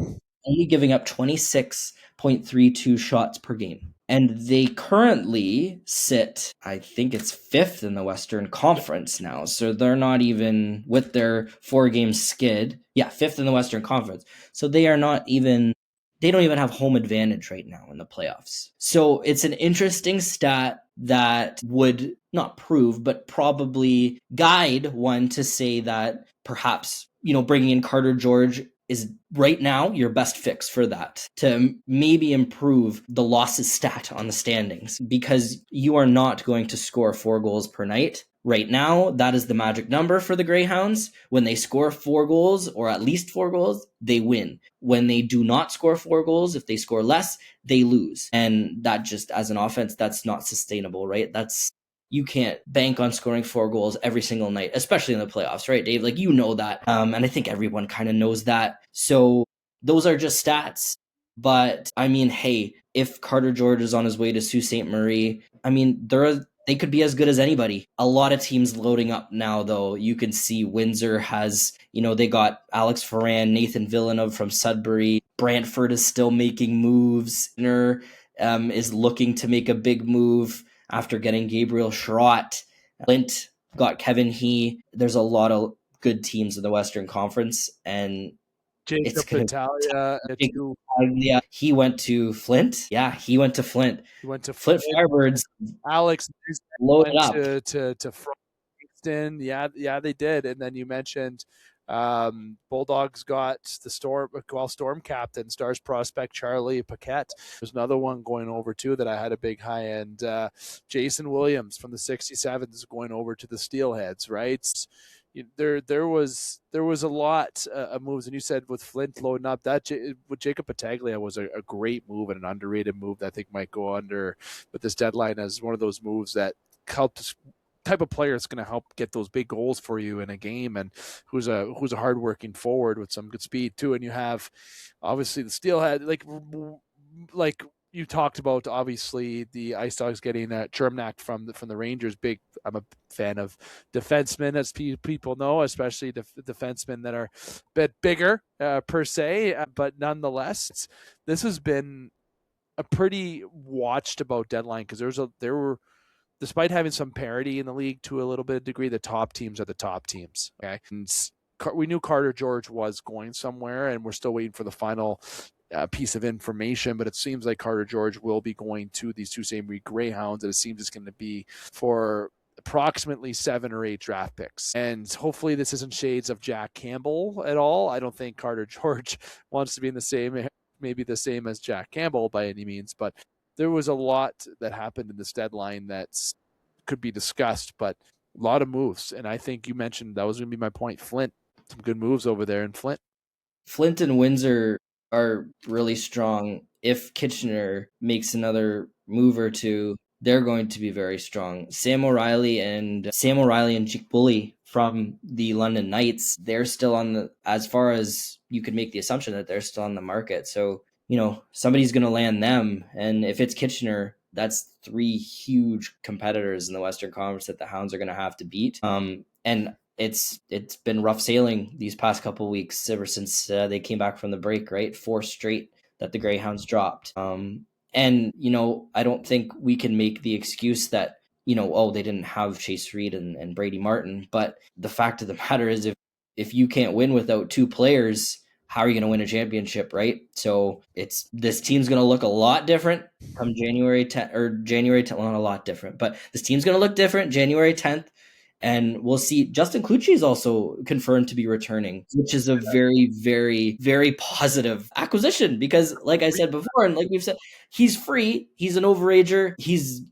only giving up 26.32 shots per game. And they currently sit, I think it's fifth in the Western Conference now. So they're not even, with their 4-game skid, fifth in the Western Conference. So they don't even have home advantage right now in the playoffs. So it's an interesting stat that would not prove, but probably guide one to say that perhaps, bringing in Carter George is right now your best fix for that, to maybe improve the losses stat on the standings, because you are not going to score 4 goals per night. Right now, that is the magic number for the Greyhounds. When they score 4 goals, or at least 4 goals, they win. When they do not score 4 goals, if they score less, they lose. And that just, as an offense, that's not sustainable, right? You can't bank on scoring 4 goals every single night, especially in the playoffs, right, Dave? Like, that. And I think everyone kind of knows that. So those are just stats. But, I mean, hey, if Carter George is on his way to Sault Ste. Marie, I mean, they could be as good as anybody. A lot of teams loading up now, though. You can see Windsor has, they got Alex Ferran, Nathan Villeneuve from Sudbury. Brantford is still making moves. Inner is looking to make a big move after getting Gabriel Schrott. Flint got Kevin He. There's a lot of good teams in the Western Conference, and Jacob Battaglia. Yeah, he went to Flint. Yeah, he went to Flint. He went to Flint Firebirds. Alex loaded went up to Frankston. Yeah, they did. And then you mentioned Bulldogs got the Storm captain, Stars prospect Charlie Paquette. There's another one going over too that I had a big high end. Jason Williams from the 67s going over to the Steelheads, right? There was a lot of moves, and you said with Flint loading up, that with Jacob Battaglia was a great move and an underrated move that I think might go under with this deadline as one of those moves that helped type of player that's going to help get those big goals for you in a game, and who's a hardworking forward with some good speed too. And you have obviously the Steelhead, like you talked about, obviously the Ice Dogs getting Chermnak from the Rangers. I'm a fan of defensemen, as people know, especially defensemen that are a bit bigger per se, but nonetheless, this has been a pretty watched about deadline, because there were, despite having some parity in the league to a little bit of degree, the top teams are the top teams. Okay, and we knew Carter George was going somewhere, and we're still waiting for the final piece of information, but it seems like Carter George will be going to these Sault Ste. Marie Greyhounds, and it seems it's going to be for approximately 7 or 8 draft picks. And hopefully this isn't shades of Jack Campbell at all. I don't think Carter George wants to be in the same, maybe the same as Jack Campbell by any means, but there was a lot that happened in this deadline that could be discussed, but a lot of moves. And I think you mentioned that was going to be my point. Flint, some good moves over there in Flint. Flint and Windsor are really strong. If Kitchener makes another move or two, they're going to be very strong. Sam O'Reilly and Jake Bully from the London Knights, they're still on the, as far as you could make the assumption that they're still on the market. So, somebody's going to land them. And if it's Kitchener, that's 3 huge competitors in the Western Conference that the Hounds are going to have to beat. And it's been rough sailing these past couple of weeks ever since they came back from the break, right? 4 straight that the Greyhounds dropped. And, I don't think we can make the excuse that, they didn't have Chase Reed and Brady Martin. But the fact of the matter is, if you can't win without 2 players, how are you going to win a championship, right? So this team's going to look a lot different come January 10th, or January 10th, well, not a lot different, but this team's going to look different January 10th. And we'll see. Justin Cloutier is also confirmed to be returning, which is a very, very, very positive acquisition because, like I said before, and like we've said, he's free. He's an overager. He's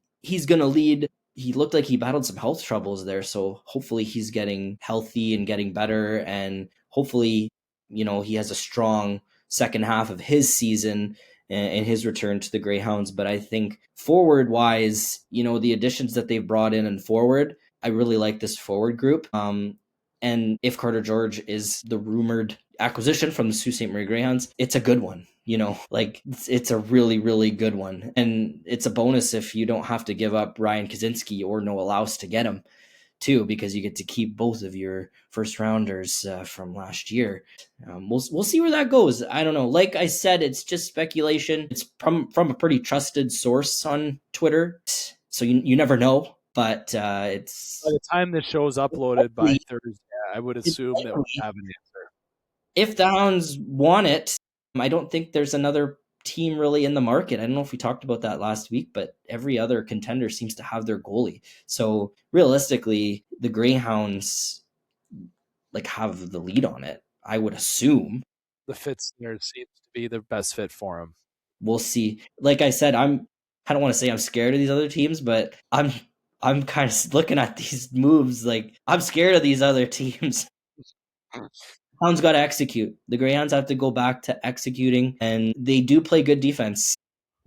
going to lead. He looked like he battled some health troubles there. So hopefully he's getting healthy and getting better. And hopefully, he has a strong second half of his season and his return to the Greyhounds. But I think forward wise, the additions that they've brought in and forward, I really like this forward group. And if Carter George is the rumored acquisition from the Sault Ste. Marie Greyhounds, it's a good one. It's a really, really good one. And it's a bonus if you don't have to give up Ryan Kaczynski or Noah Laus to get him too, because you get to keep both of your first rounders from last year. We'll see where that goes. I don't know. Like I said, it's just speculation. It's from a pretty trusted source on Twitter. So you never know. But it's by the time the show's uploaded by Thursday, I would assume that we have an answer. If the Hounds want it, I don't think there's another team really in the market. I don't know if we talked about that last week, but every other contender seems to have their goalie. So realistically, the Greyhounds have the lead on it, I would assume. The fit seems to be the best fit for him. We'll see. Like I said, I don't want to say I'm scared of these other teams, but I'm kind of looking at these moves like I'm scared of these other teams. Hounds got to execute. The Greyhounds have to go back to executing, and they do play good defense.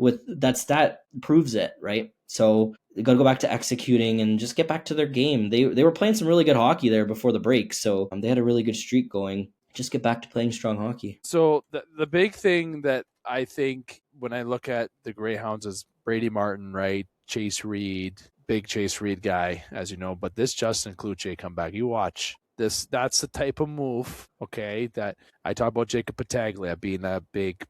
That stat proves it, right? So they got to go back to executing and just get back to their game. They were playing some really good hockey there before the break, so they had a really good streak going. Just get back to playing strong hockey. So the big thing that I think when I look at the Greyhounds is Brady Martin, right? Chase Reed, big Chase Reed guy, as you know, but this Justin Cloutier comeback, you watch this. That's the type of move, okay, that I talk about Jacob Battaglia being a big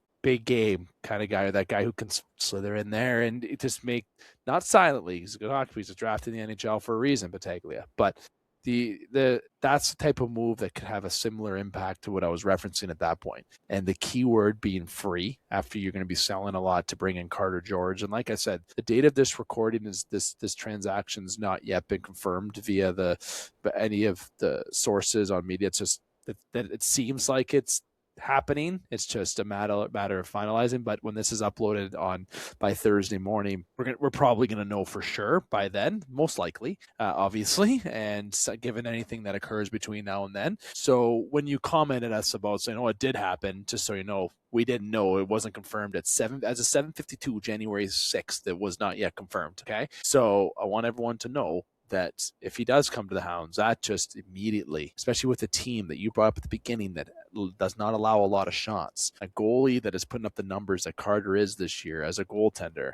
game kind of guy, that guy who can slither in there and just make, not silently, he's a good hockey, he's drafted in the NHL for a reason, Battaglia, but that's the type of move that could have a similar impact to what I was referencing at that point. And the key word being free, after you're going to be selling a lot to bring in Carter George. And like I said, the date of this recording is this transaction's not yet been confirmed via any of the sources on media. It's just that it seems like it's happening. It's just a matter of finalizing. But when this is uploaded by Thursday morning, we're probably going to know for sure by then, most likely, obviously, and given anything that occurs between now and then. So when you commented us about saying, "Oh, it did happen," just so you know, we didn't know, it wasn't confirmed at 7:52 January 6th. It was not yet confirmed. Okay, so I want everyone to know that if he does come to the Hounds, that just immediately, especially with a team that you brought up at the beginning that does not allow a lot of shots, a goalie that is putting up the numbers that Carter is this year as a goaltender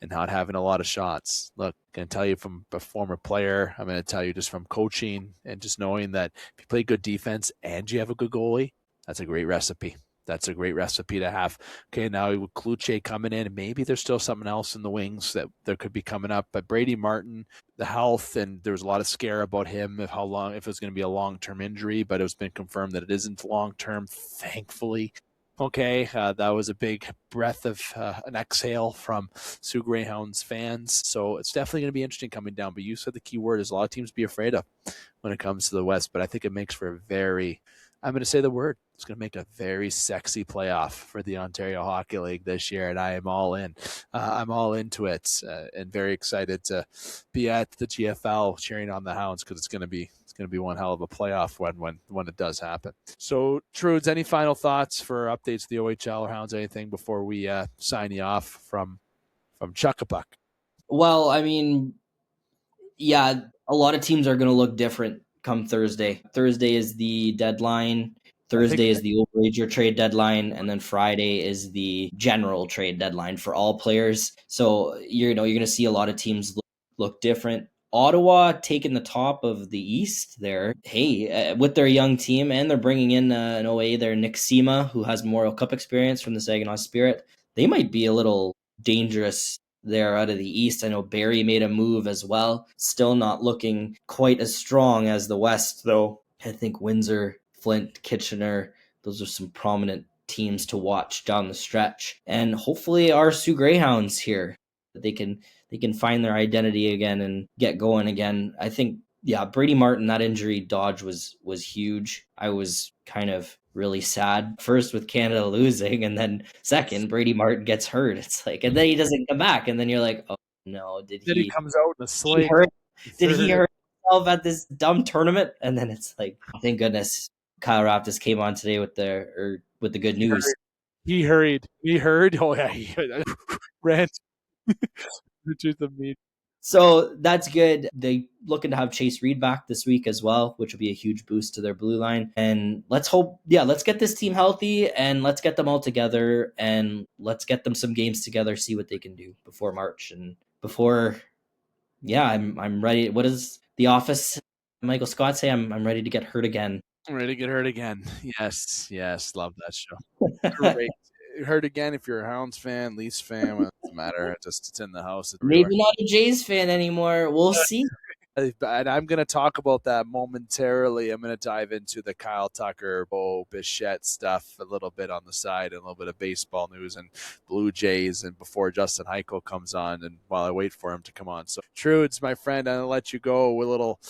and not having a lot of shots. Look, I'm going to tell you from a former player, I'm going to tell you just from coaching and just knowing that if you play good defense and you have a good goalie, that's a great recipe. That's a great recipe to have. Okay, now with Cloutier coming in, and maybe there's still something else in the wings that there could be coming up. But Brady Martin, the health, and there was a lot of scare about him if it was going to be a long-term injury, but it's been confirmed that it isn't long-term, thankfully. Okay, that was a big breath of an exhale from Sioux Greyhounds fans. So it's definitely going to be interesting coming down. But you said the key word is a lot of teams to be afraid of when it comes to the West. But I think it makes for a very, I'm going to say the word, it's going to make a very sexy playoff for the Ontario Hockey League this year. And I am all in. I'm all into it and very excited to be at the GFL cheering on the Hounds because it's going to be one hell of a playoff when it does happen. So, Trudes, any final thoughts for updates to the OHL or Hounds, anything before we sign you off from Chuckapuck? Well, I mean, yeah, a lot of teams are going to look different come Thursday. Thursday is the deadline. Thursday is the overager trade deadline, and then Friday is the general trade deadline for all players. So you're going to see a lot of teams look different. Ottawa taking the top of the East there. Hey, with their young team, and they're bringing in an OA there, Nick Sema, who has Memorial Cup experience from the Saginaw Spirit. They might be a little dangerous there out of the East. I know Barrie made a move as well. Still not looking quite as strong as the West, though. I think Windsor, Flint, Kitchener, those are some prominent teams to watch down the stretch. And hopefully our Sioux Greyhounds here, they can find their identity again and get going again. I think, yeah, Brady Martin, that injury dodge was huge. I was kind of really sad first with Canada losing, and then second, Brady Martin gets hurt. It's like, and then he doesn't come back, and then you're like, oh no, Then he comes out in a sling. Did he hurt himself at this dumb tournament? And then it's like, thank goodness Kyle Raptis came on today with the good news. He heard. Oh yeah, he ran to the meet. So that's good. They looking to have Chase Reed back this week as well, which will be a huge boost to their blue line. And let's get this team healthy and let's get them all together and let's get them some games together, see what they can do before March and before. Yeah, I'm ready. What does The Office Michael Scott say? I'm ready to get hurt again. I'm ready to get hurt again. Yes, love that show. Great. Hurt again if you're a Hounds fan, Leafs fan, well, it doesn't matter. It's in the house. Maybe not a Jays fan anymore. We'll see. And I'm going to talk about that momentarily. I'm going to dive into the Kyle Tucker, Bo Bichette stuff a little bit on the side and a little bit of baseball news and Blue Jays and before Justin Hykel comes on and while I wait for him to come on. So, Trudes, my friend, I'm going to let you go with a little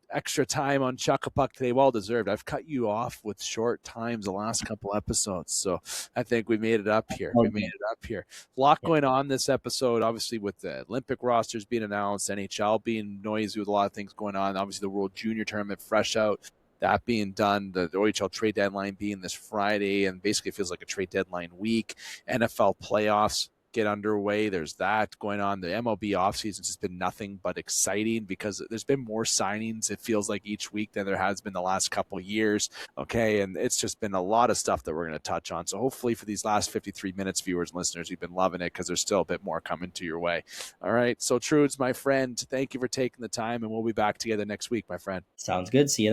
extra time on Chuckapuck today. Well deserved. I've cut you off with short times the last couple episodes, so I think we made it up here. A lot going on this episode, obviously with the Olympic rosters being announced, NHL being noisy with a lot of things going on, obviously the World Junior Tournament fresh out, that being done, the OHL trade deadline being this Friday, and basically it feels like a trade deadline week. NFL playoffs get underway. There's that going on. The MLB offseason has been nothing but exciting because there's been more signings, it feels like, each week than there has been the last couple years. Okay, and it's just been a lot of stuff that we're going to touch on. So hopefully for these last 53 minutes, viewers and listeners, you've been loving it because there's still a bit more coming to your way. All right, so Trudes, my friend, thank you for taking the time, and we'll be back together next week, my friend. Sounds good. See you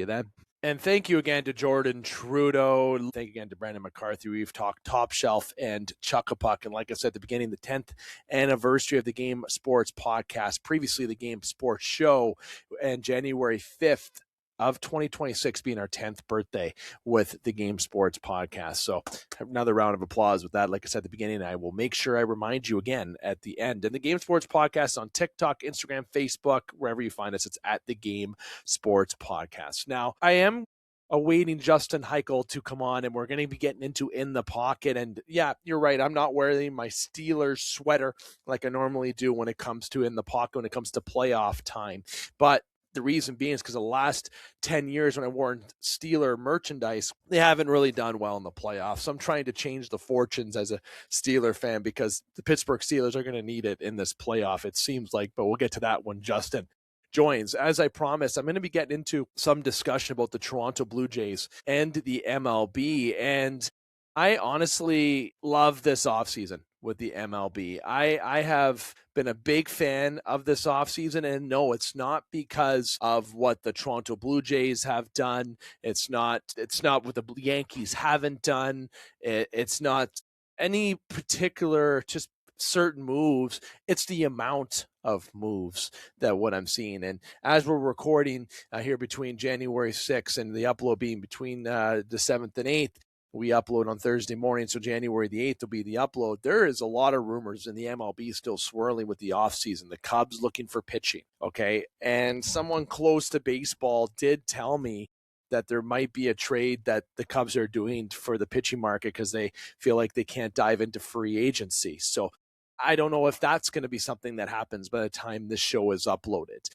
then. And thank you again to Jordan Trudeau. Thank you again to Brendan McCarthy. We've talked Top Shelf and Chuckapuck. And like I said at the beginning, the 10th anniversary of the Game Sports podcast, previously the Game Sports Show, and January 5th of 2026 being our 10th birthday with the Game Sports podcast. So another round of applause with that. Like I said at the beginning, I will make sure I remind you again at the end. And the Game Sports podcast on TikTok, Instagram, Facebook, wherever you find us, it's at the Game Sports podcast. Now, I am awaiting Justin Hykel to come on, and we're going to be getting into In the Pocket. And yeah, you're right. I'm not wearing my Steelers sweater like I normally do when it comes to In the Pocket, when it comes to playoff time. But the reason being is because the last 10 years when I wore Steeler merchandise, they haven't really done well in the playoffs. So I'm trying to change the fortunes as a Steeler fan because the Pittsburgh Steelers are going to need it in this playoff, it seems like. But we'll get to that when Justin joins. As I promised, I'm going to be getting into some discussion about the Toronto Blue Jays and the MLB. And I honestly love this offseason with the MLB. I have been a big fan of this offseason, and no, it's not because of what the Toronto Blue Jays have done. It's not what the Yankees haven't done. It's not any particular just certain moves. It's the amount of moves that what I'm seeing. And as we're recording here between January 6th and the upload being between the 7th and 8th, We upload on Thursday morning, so January the 8th will be the upload. There is a lot of rumors in the MLB still swirling with the offseason. The Cubs looking for pitching, okay? And someone close to baseball did tell me that there might be a trade that the Cubs are doing for the pitching market because they feel like they can't dive into free agency. So I don't know if that's going to be something that happens by the time this show is uploaded.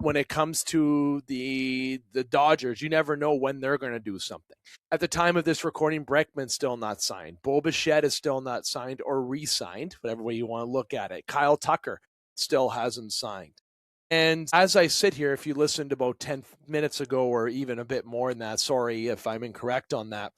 When it comes to the Dodgers, you never know when they're going to do something. At the time of this recording, Bregman's still not signed. Bo Bichette is still not signed or re-signed, whatever way you want to look at it. Kyle Tucker still hasn't signed. And as I sit here, if you listened about 10 minutes ago or even a bit more than that, sorry if I'm incorrect on that,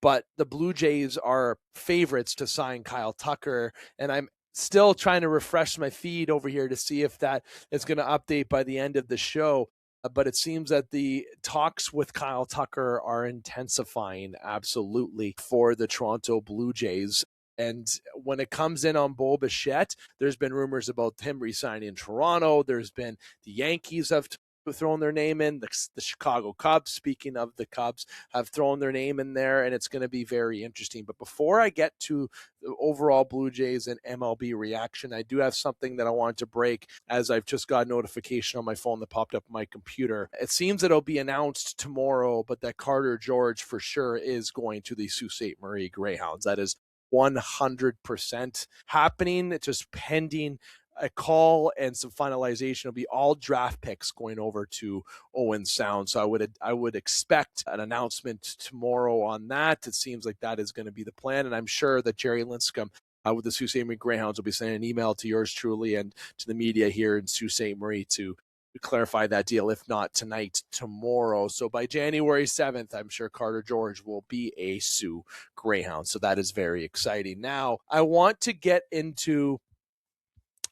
but the Blue Jays are favorites to sign Kyle Tucker, and I'm still trying to refresh my feed over here to see if that is going to update by the end of the show. But it seems that the talks with Kyle Tucker are intensifying absolutely for the Toronto Blue Jays. And when it comes in on Bo Bichette, there's been rumors about him re-signing in Toronto. There's been the Yankees have thrown their name in. The Chicago Cubs, speaking of the Cubs, have thrown their name in there, and it's going to be very interesting. But before I get to the overall Blue Jays and MLB reaction, I do have something that I want to break, as I've just got a notification on my phone that popped up on my computer. It seems that it'll be announced tomorrow, but that Carter George for sure is going to the Sault Ste. Marie Greyhounds. That is 100% happening. It's just pending a call and some finalization. Will be all draft picks going over to Owen Sound. So I would expect an announcement tomorrow on that. It seems like that is going to be the plan, and I'm sure that Jerry Linscomb with the Sault Ste. Marie Greyhounds will be sending an email to yours truly and to the media here in Sault Ste. Marie to clarify that deal, if not tonight, tomorrow. So by January 7th, I'm sure Carter George will be a Sioux Greyhound. So that is very exciting. Now, I want to get into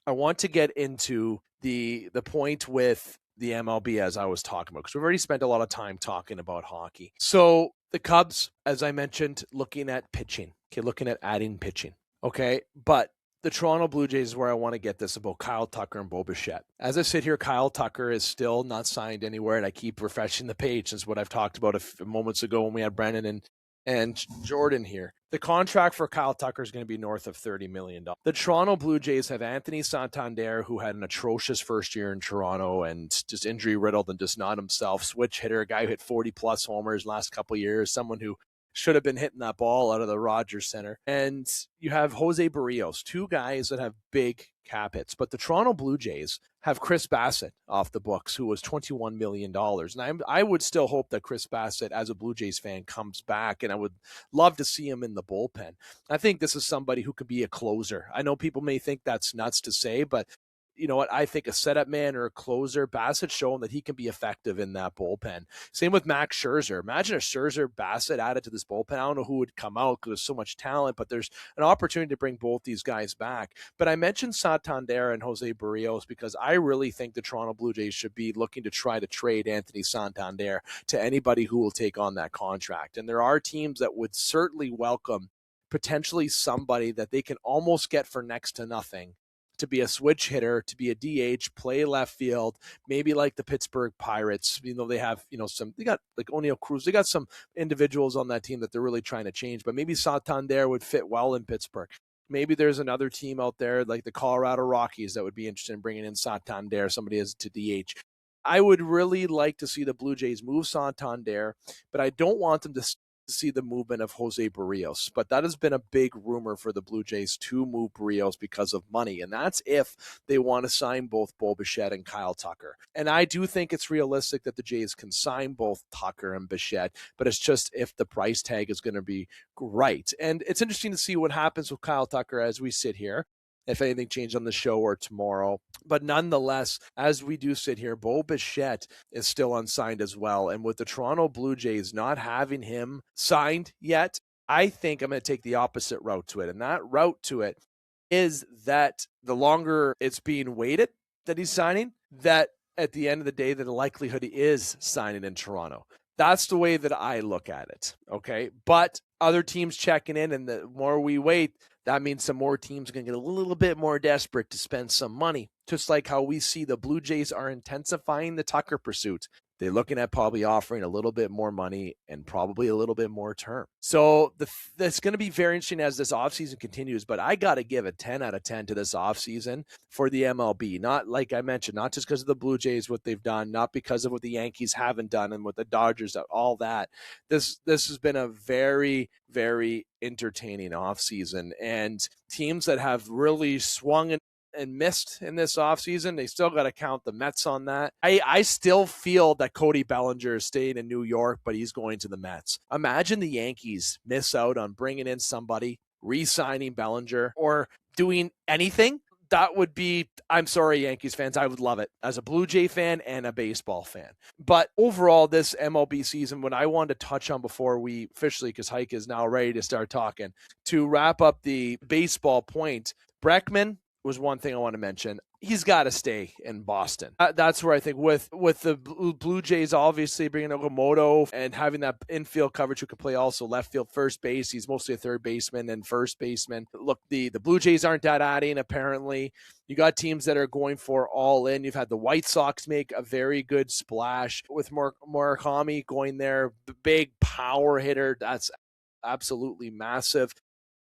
the point with the MLB as I was talking about, because we've already spent a lot of time talking about hockey. So the Cubs, as I mentioned, looking at pitching, looking at adding pitching. Okay, but the Toronto Blue Jays is where I want to get this about Kyle Tucker and Bo Bichette. As I sit here, Kyle Tucker is still not signed anywhere, and I keep refreshing the page. That's what I've talked about a few moments ago when we had Brendan and Jordan here. The contract for Kyle Tucker is going to be north of $30 million. The Toronto Blue Jays have Anthony Santander, who had an atrocious first year in Toronto and just injury riddled and just not himself. Switch hitter, a guy who hit 40 plus homers last couple of years, someone who should have been hitting that ball out of the Rogers Center. And you have Jose Barrios, two guys that have big cap hits. But the Toronto Blue Jays have Chris Bassett off the books, who was $21 million. And I would still hope that Chris Bassett, as a Blue Jays fan, comes back, and I would love to see him in the bullpen. I think this is somebody who could be a closer. I know people may think that's nuts to say, but you know what? I think a setup man or a closer, Bassett's shown that he can be effective in that bullpen. Same with Max Scherzer. Imagine a Scherzer Bassett added to this bullpen. I don't know who would come out because there's so much talent, but there's an opportunity to bring both these guys back. But I mentioned Santander and Jose Barrios because I really think the Toronto Blue Jays should be looking to try to trade Anthony Santander to anybody who will take on that contract. And there are teams that would certainly welcome potentially somebody that they can almost get for next to nothing, to be a switch hitter, to be a DH, play left field, maybe like the Pittsburgh Pirates. They have, they got like O'Neill Cruz. They got some individuals on that team that they're really trying to change, but maybe Santander would fit well in Pittsburgh. Maybe there's another team out there like the Colorado Rockies that would be interested in bringing in Santander, somebody as to DH. I would really like to see the Blue Jays move Santander, but I don't want them to see the movement of Jose Barrios. But that has been a big rumor for the Blue Jays to move Barrios because of money. And that's if they want to sign both Bo Bichette and Kyle Tucker. And I do think it's realistic that the Jays can sign both Tucker and Bichette, but it's just if the price tag is going to be right. And it's interesting to see what happens with Kyle Tucker as we sit here, if anything changed on the show or tomorrow. But nonetheless, as we do sit here, Bo Bichette is still unsigned as well. And with the Toronto Blue Jays not having him signed yet, I think I'm going to take the opposite route to it. And that route to it is that the longer it's being waited that he's signing, that at the end of the day, that the likelihood he is signing in Toronto. That's the way that I look at it, okay? But other teams checking in, and the more we wait, that means some more teams are going to get a little bit more desperate to spend some money, just like how we see the Blue Jays are intensifying the Tucker pursuit. they're looking at probably offering a little bit more money and probably a little bit more term. So that's going to be very interesting as this offseason continues, but I got to give a 10 out of 10 to this offseason for the MLB. Not like I mentioned, not just because of the Blue Jays, what they've done, not because of what the Yankees haven't done and what the Dodgers, all that. This has been a very, very entertaining offseason, and teams that have really swung and missed in this offseason, they still got to count the Mets on that. I still feel that Cody Bellinger is staying in New York, but he's going to the Mets. Imagine the Yankees miss out on bringing in somebody, re-signing Bellinger, or doing anything. That would be, I'm sorry, Yankees fans, I would love it as a Blue Jay fan and a baseball fan. But overall, this MLB season, what I wanted to touch on before we officially, because Hyke is now ready to start talking, to wrap up the baseball point, Breckman was one thing I want to mention. He's got to stay in Boston. That's where I think with the Blue Jays obviously bringing Okamoto and having that infield coverage who can play also left field, first base. He's mostly a third baseman and first baseman. Look, the Blue Jays aren't that adding apparently. You got teams that are going for all in. You've had the White Sox make a very good splash with Murakami going there. The big power hitter. That's absolutely massive.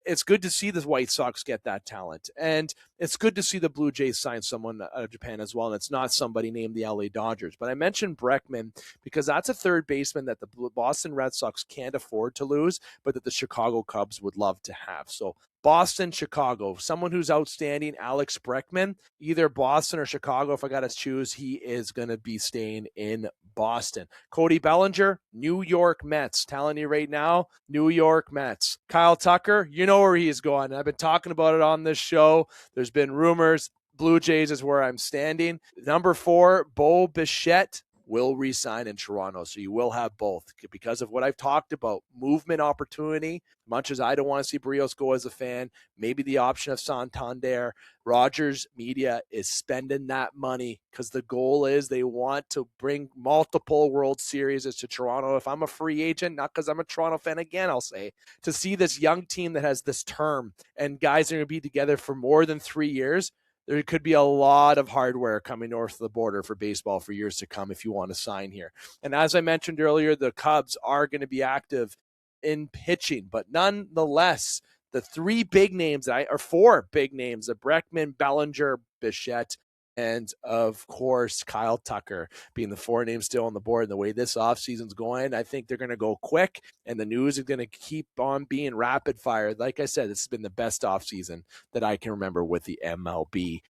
It's good to see the White Sox get that talent. And it's good to see the Blue Jays sign someone out of Japan as well. And it's not somebody named the LA Dodgers. But I mentioned Breckman because that's a third baseman that the Boston Red Sox can't afford to lose, but that the Chicago Cubs would love to have. So Boston, Chicago, someone who's outstanding, Alex Breckman, either Boston or Chicago. If I got to choose, he is going to be staying in Boston. Cody Bellinger, New York Mets. Telling you right now, New York Mets. Kyle Tucker, you know where he's going. I've been talking about it on this show. There's been rumors. Blue Jays is where I'm standing. Number 4, Bo Bichette will re-sign in Toronto. So you will have both because of what I've talked about. Movement opportunity. Much as I don't want to see Barrios go as a fan, maybe the option of Santander. Rogers Media is spending that money because the goal is they want to bring multiple World Series to Toronto. If I'm a free agent, not because I'm a Toronto fan again, I'll say, to see this young team that has this term and guys are going to be together for more than 3 years, there could be a lot of hardware coming north of the border for baseball for years to come if you want to sign here. And as I mentioned earlier, the Cubs are going to be active in pitching, but nonetheless, the 4 big names, the Breckman, Bellinger, Bichette, and of course, Kyle Tucker being the 4 names still on the board. And the way this offseason's going, I think they're going to go quick, and the news is going to keep on being rapid fire. Like I said, this has been the best offseason that I can remember with the MLB.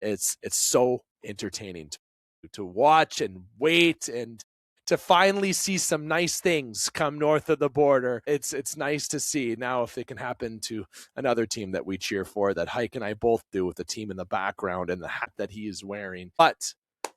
It's so entertaining to watch and wait and to finally see some nice things come north of the border. It's nice to see. Now, if it can happen to another team that we cheer for, that Hyke and I both do, with the team in the background and the hat that he is wearing. But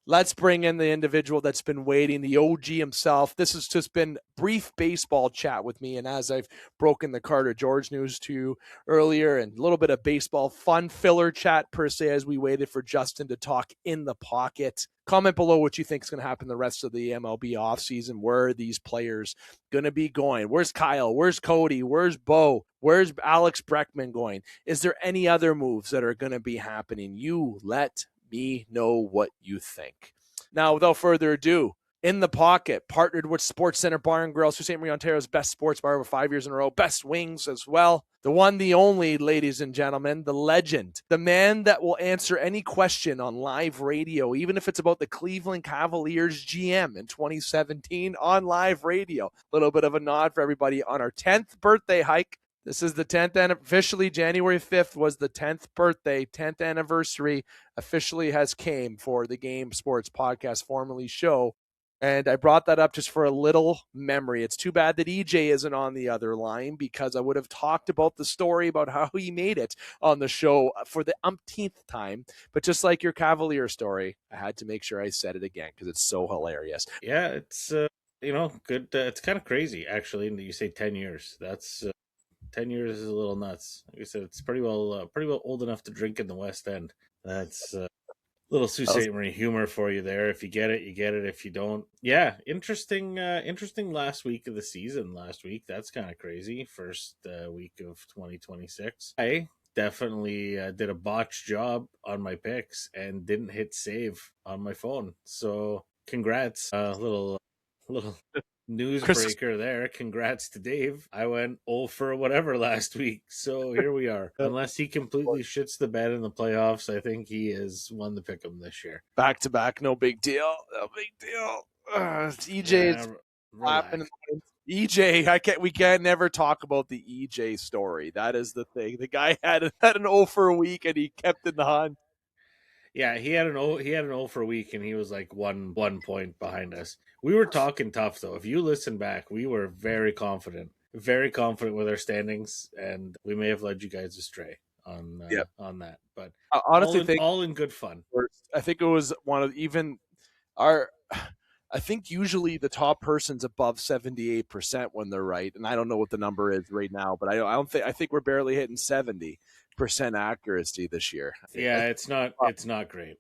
let's bring in the individual that's been waiting, the OG himself. This has just been brief baseball chat with me. And as I've broken the Carter George news to you earlier, and a little bit of baseball fun filler chat per se, as we waited for Justin to talk in the pocket. Comment below what you think is going to happen the rest of the MLB offseason. Where are these players going to be going? Where's Kyle? Where's Cody? Where's Bo? Where's Alex Breckman going? Is there any other moves that are going to be happening? You let me know what you think. Now, without further ado, in the pocket, partnered with Sports Center Bar and Grill, Sault Ste. Marie, Ontario's best sports bar over 5 years in a row, best wings as well. The one, the only, ladies and gentlemen, the legend, the man that will answer any question on live radio, even if it's about the Cleveland Cavaliers GM in 2017 on live radio. A little bit of a nod for everybody on our 10th birthday hike. This is the 10th, and officially January 5th was the 10th birthday, 10th anniversary officially has came for the Game Sports Podcast, formerly show. And I brought that up just for a little memory. It's too bad that EJ isn't on the other line, because I would have talked about the story about how he made it on the show for the umpteenth time. But just like your Cavalier story, I had to make sure I said it again because it's so hilarious. Yeah, it's, good. It's kind of crazy, actually, that you say 10 years. That's 10 years is a little nuts. Like I said, it's pretty well old enough to drink in the West End. That's little Sault Ste. Marie humor for you there. If you get it, you get it. If you don't, yeah, interesting last week of the season last week. That's kind of crazy. First week of 2026. I definitely did a botched job on my picks and didn't hit save on my phone. So congrats. Little newsbreaker there. Congrats to Dave. I went 0 for whatever last week. So here we are. Unless he completely shits the bed in the playoffs, I think he has won the pick'em this year. Back to back, no big deal. No big deal. EJ's laughing. EJ, we can't never talk about the EJ story. That is the thing. The guy had an 0 for a week and he kept in the hunt. Yeah, he had an 0 for a week and he was like one point behind us. We were talking tough though. If you listen back, we were very confident with our standings, and we may have led you guys astray on that. But honestly, all in good fun. I think it was one of even our. I think usually the top person's above 78% when they're right, and I don't know what the number is right now, but I think we're barely hitting 70% accuracy this year. Yeah, it's not great.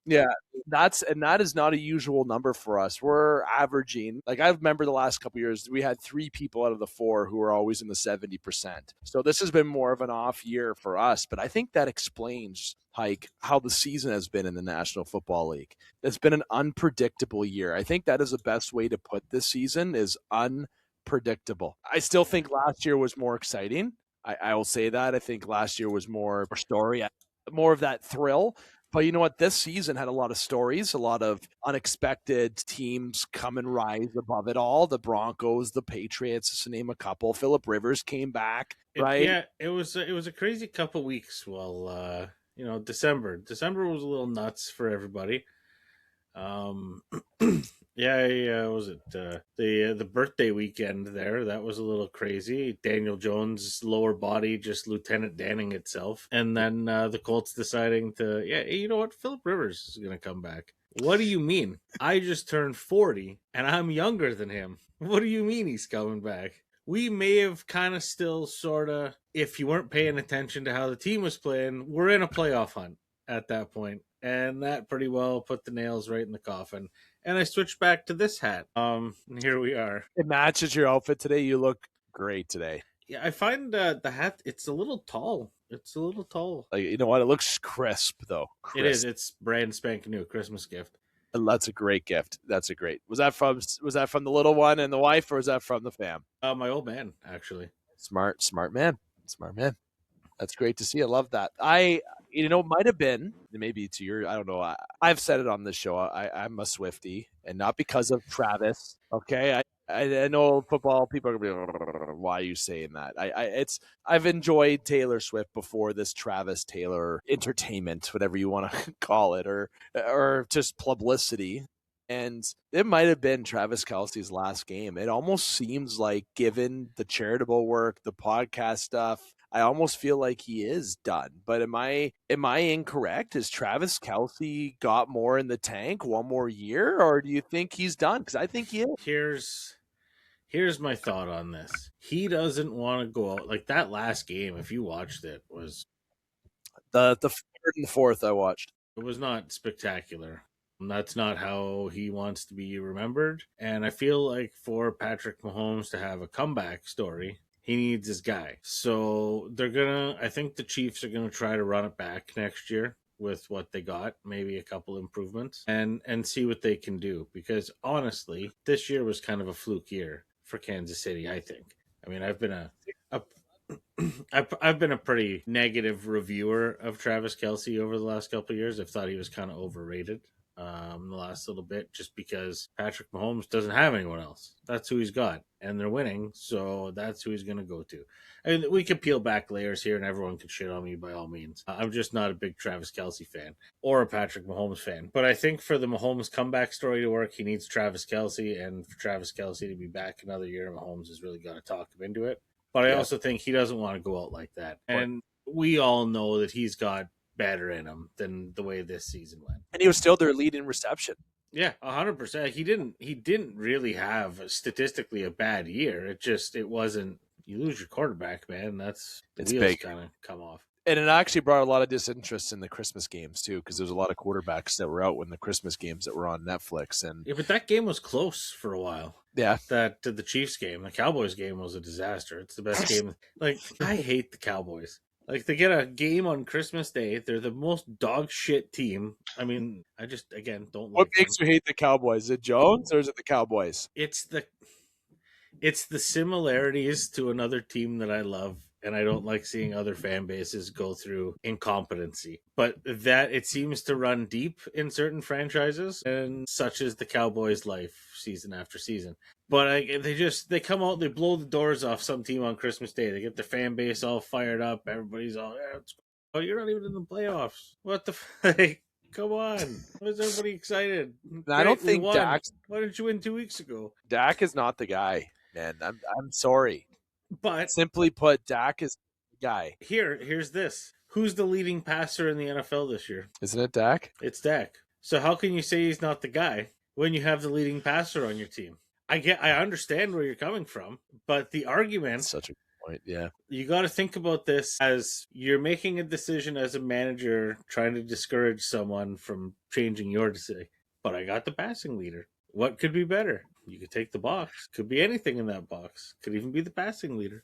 Yeah, that is not a usual number for us. We're averaging, like I remember the last couple of years, we had 3 people out of the 4 who were always in the 70%. So this has been more of an off year for us, but I think that explains, Hike, how the season has been in the National Football League. It's been an unpredictable year. I think that is the best way to put this season, is unpredictable. I still think last year was more exciting. I will say that. I think last year was more story, more of that thrill. But you know what? This season had a lot of stories, a lot of unexpected teams come and rise above it all. The Broncos, the Patriots, just to name a couple. Phillip Rivers came back, right? It was a crazy couple weeks. Well, December was a little nuts for everybody. Was it the birthday weekend there? That was a little crazy. Daniel Jones' lower body just Lieutenant Danning itself, and then the Colts deciding to, you know what, Phillip Rivers is going to come back. What do you mean? I just turned 40 and I'm younger than him. What do you mean he's coming back? We may have kind of still sort of, if you weren't paying attention to how the team was playing, we're in a playoff hunt at that point. And that pretty well put the nails right in the coffin. And I switched back to this hat. And here we are. It matches your outfit today. You look great today. Yeah, I find the hat, it's a little tall. Like, you know what? It looks crisp, though. Crisp. It is. It's brand spanking new Christmas gift. That's a great gift. Was that from the little one and the wife, or was that from the fam? My old man, actually. Smart man. That's great to see. I love that. Might have been, maybe to your, I don't know. I've said it on this show. I'm a Swiftie, and not because of Travis. Okay. I know football people are going to be, why are you saying that? I've enjoyed Taylor Swift before this Travis Taylor entertainment, whatever you want to call it, or just publicity. And it might have been Travis Kelce's last game. It almost seems like, given the charitable work, the podcast stuff, I almost feel like he is done. But am I incorrect? Has Travis Kelce got more in the tank, one more year, or do you think he's done? Because I think he is. Here's my thought on this. He doesn't want to go out. Like that last game, if you watched it, was the third and the fourth I watched. It was not spectacular. That's not how he wants to be remembered. And I feel like for Patrick Mahomes to have a comeback story, he needs his guy. So I think the Chiefs are going to try to run it back next year with what they got, maybe a couple improvements, and see what they can do. Because honestly, this year was kind of a fluke year for Kansas City, I think. I mean, I've been a pretty negative reviewer of Travis Kelce over the last couple of years. I've thought he was kind of overrated the last little bit, just because Patrick Mahomes doesn't have anyone else. That's who he's got, and they're winning, so that's who he's going to go to. And we could peel back layers here, and everyone can shit on me by all means. I'm just not a big Travis Kelce fan or a Patrick Mahomes fan. But I think for the Mahomes comeback story to work, he needs Travis Kelce, and for Travis Kelce to be back another year, Mahomes has really got to talk him into it. But I also think he doesn't want to go out like that. And we all know that he's got better in him than the way this season went. And he was still their lead in reception. Yeah, 100%. He didn't really have statistically a bad year. It wasn't, you lose your quarterback, man. The wheels kind of come off. And it actually brought a lot of disinterest in the Christmas games too, because there was a lot of quarterbacks that were out when the Christmas games that were on Netflix. And yeah, but that game was close for a while. Yeah, the Chiefs game, the Cowboys game was a disaster. It's the best game. Like, I hate the Cowboys. Like, they get a game on Christmas Day. They're the most dog shit team. I mean, I just, again, don't What like makes them. you hate the Cowboys? Is it Jones or is it the Cowboys? It's the similarities to another team that I love, and I don't like seeing other fan bases go through incompetency. But that it seems to run deep in certain franchises, and such is the Cowboys' life season after season. But they come out, they blow the doors off some team on Christmas Day. They get the fan base all fired up. Everybody's all, yeah, oh, you're not even in the playoffs. What the like? Come on, why is everybody excited? And I don't Great, we think won. Why didn't you win 2 weeks ago? Dak is not the guy, man. I'm sorry. But Simply put, Dak is the guy. here's this. Who's the leading passer in the NFL this year? Isn't it Dak? It's Dak. So how can you say he's not the guy when you have the leading passer on your team? I understand where you're coming from, but the argument, That's such a good point. Yeah. you got to think about this as you're making a decision as a manager trying to discourage someone from changing your decision. But I got the passing leader. What could be better? You could take the box. Could be anything in that box. Could even be the passing leader.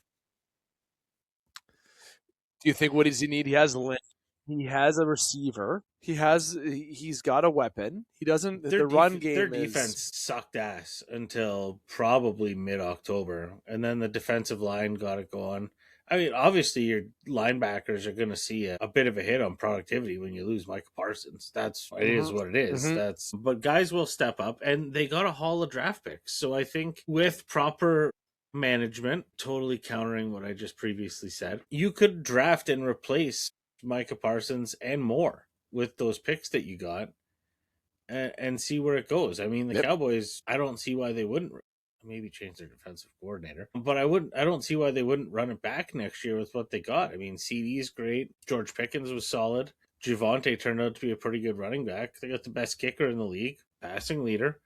Do you think what does he need? He has a receiver. He's got a weapon. He doesn't. The run game. Their defense sucked ass until probably mid-October, and then the defensive line got it going. I mean, obviously, your linebackers are going to see a bit of a hit on productivity when you lose Micah Parsons. It is what it is. But guys will step up, and they got a haul of draft picks. So I think with proper management, totally countering what I just previously said, you could draft and replace Micah Parsons and more with those picks that you got, and see where it goes. I mean, the Cowboys, I don't see why they wouldn't maybe change their defensive coordinator, but I don't see why they wouldn't run it back next year with what they got. I mean, CD's great. George Pickens was solid. Javonte turned out to be a pretty good running back. They got the best kicker in the league, passing leader.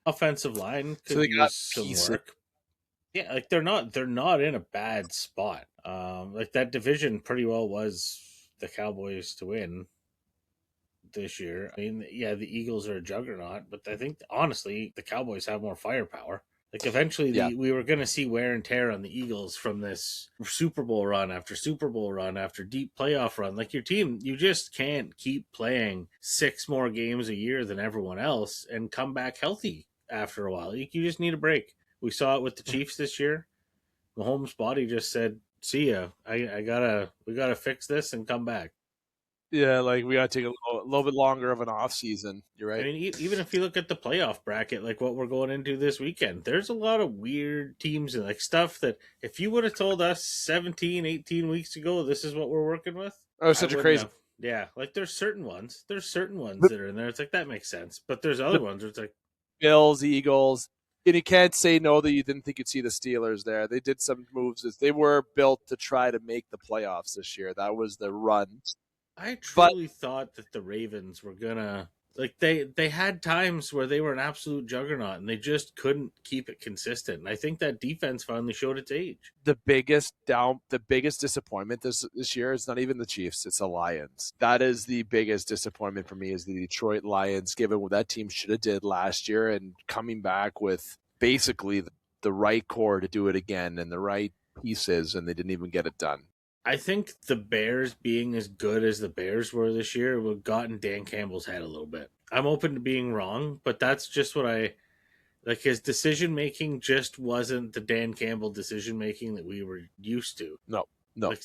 Offensive line could use some work. Yeah, like they're not in a bad spot. Like that division pretty well was the Cowboys to win this year. I mean, yeah, the Eagles are a juggernaut, but I think honestly the Cowboys have more firepower. Like eventually we were going to see wear and tear on the Eagles from this Super Bowl run after Super Bowl run after deep playoff run. Like your team, you just can't keep playing 6 more games a year than everyone else and come back healthy after a while. You just need a break. We saw it with the Chiefs this year. Mahomes' body just said, "See ya. We gotta fix this and come back." Yeah, like we got to take a little bit longer of an off season. You're right. I mean, even if you look at the playoff bracket, like what we're going into this weekend, there's a lot of weird teams and like stuff that if you would have told us 17, 18 weeks ago, this is what we're working with. Oh, such a crazy. Yeah, like there's certain ones that are in there. It's like that makes sense, but there's other ones where it's like Bills, Eagles. And you can't say no that you didn't think you'd see the Steelers there. They did some moves. They were built to try to make the playoffs this year. That was the run. I truly thought that the Ravens were gonna like they had times where they were an absolute juggernaut and they just couldn't keep it consistent. And I think that defense finally showed its age. The biggest disappointment this year is not even the Chiefs, it's the Lions. That is the biggest disappointment for me is the Detroit Lions, given what that team should have did last year and coming back with basically the right core to do it again and the right pieces, and they didn't even get it done. I think the Bears being as good as the Bears were this year would have gotten Dan Campbell's head a little bit. I'm open to being wrong, but that's just what like. His decision making just wasn't the Dan Campbell decision making that we were used to. No. Like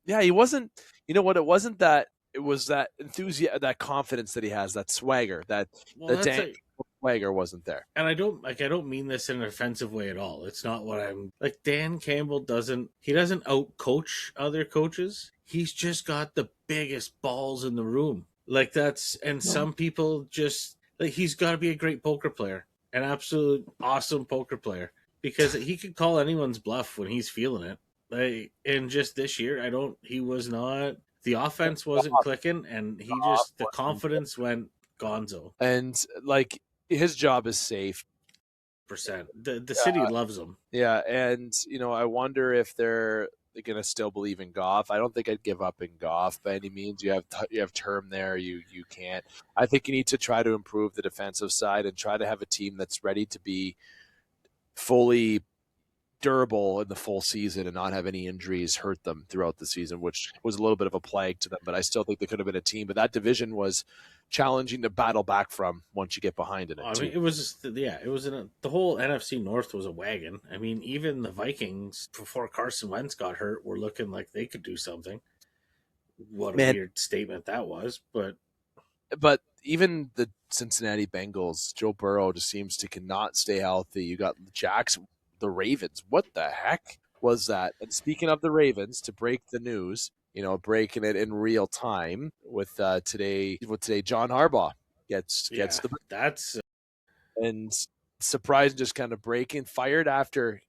he wasn't. You know what? It wasn't that. It was that enthusiasm, that confidence that he has, that swagger, swagger wasn't there. And I don't mean this in an offensive way at all. It's not what I'm like. Dan Campbell doesn't out coach other coaches. He's just got the biggest balls in the room. Like some people just like he's got to be a great poker player, an absolute awesome poker player because he could call anyone's bluff when he's feeling it. Like, and just this year, he was not. The offense wasn't clicking, and the confidence went gonzo. And like his job is safe. The city loves him. Yeah, and I wonder if they're going to still believe in Goff. I don't think I'd give up in Goff by any means. You have term there. You can't. I think you need to try to improve the defensive side and try to have a team that's ready to be fully durable in the full season and not have any injuries hurt them throughout the season, which was a little bit of a plague to them. But I still think they could have been a team. But that division was challenging to battle back from once you get behind in it. I mean, it was just, it was the whole NFC North was a wagon. I mean, even the Vikings before Carson Wentz got hurt were looking like they could do something. What a weird statement that was, but even the Cincinnati Bengals, Joe Burrow just seems to cannot stay healthy. You got the Jackson, the Ravens. What the heck was that? And speaking of the Ravens, to break the news, breaking it in real time with today, John Harbaugh gets that's and surprising, just kind of fired after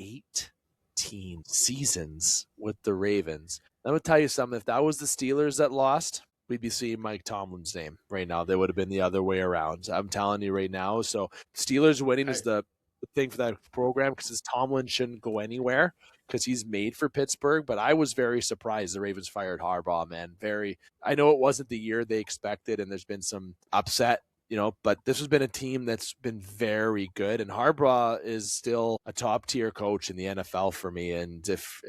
18 seasons with the Ravens. I'm gonna tell you something. If that was the Steelers that lost, we'd be seeing Mike Tomlin's name right now. They would have been the other way around. I'm telling you right now. So Steelers winning is the thing for that program, because Tomlin shouldn't go anywhere because he's made for Pittsburgh. But I was very surprised the Ravens fired Harbaugh, man. I know it wasn't the year they expected, and there's been some upset, but this has been a team that's been very good. And Harbaugh is still a top tier coach in the NFL for me. And if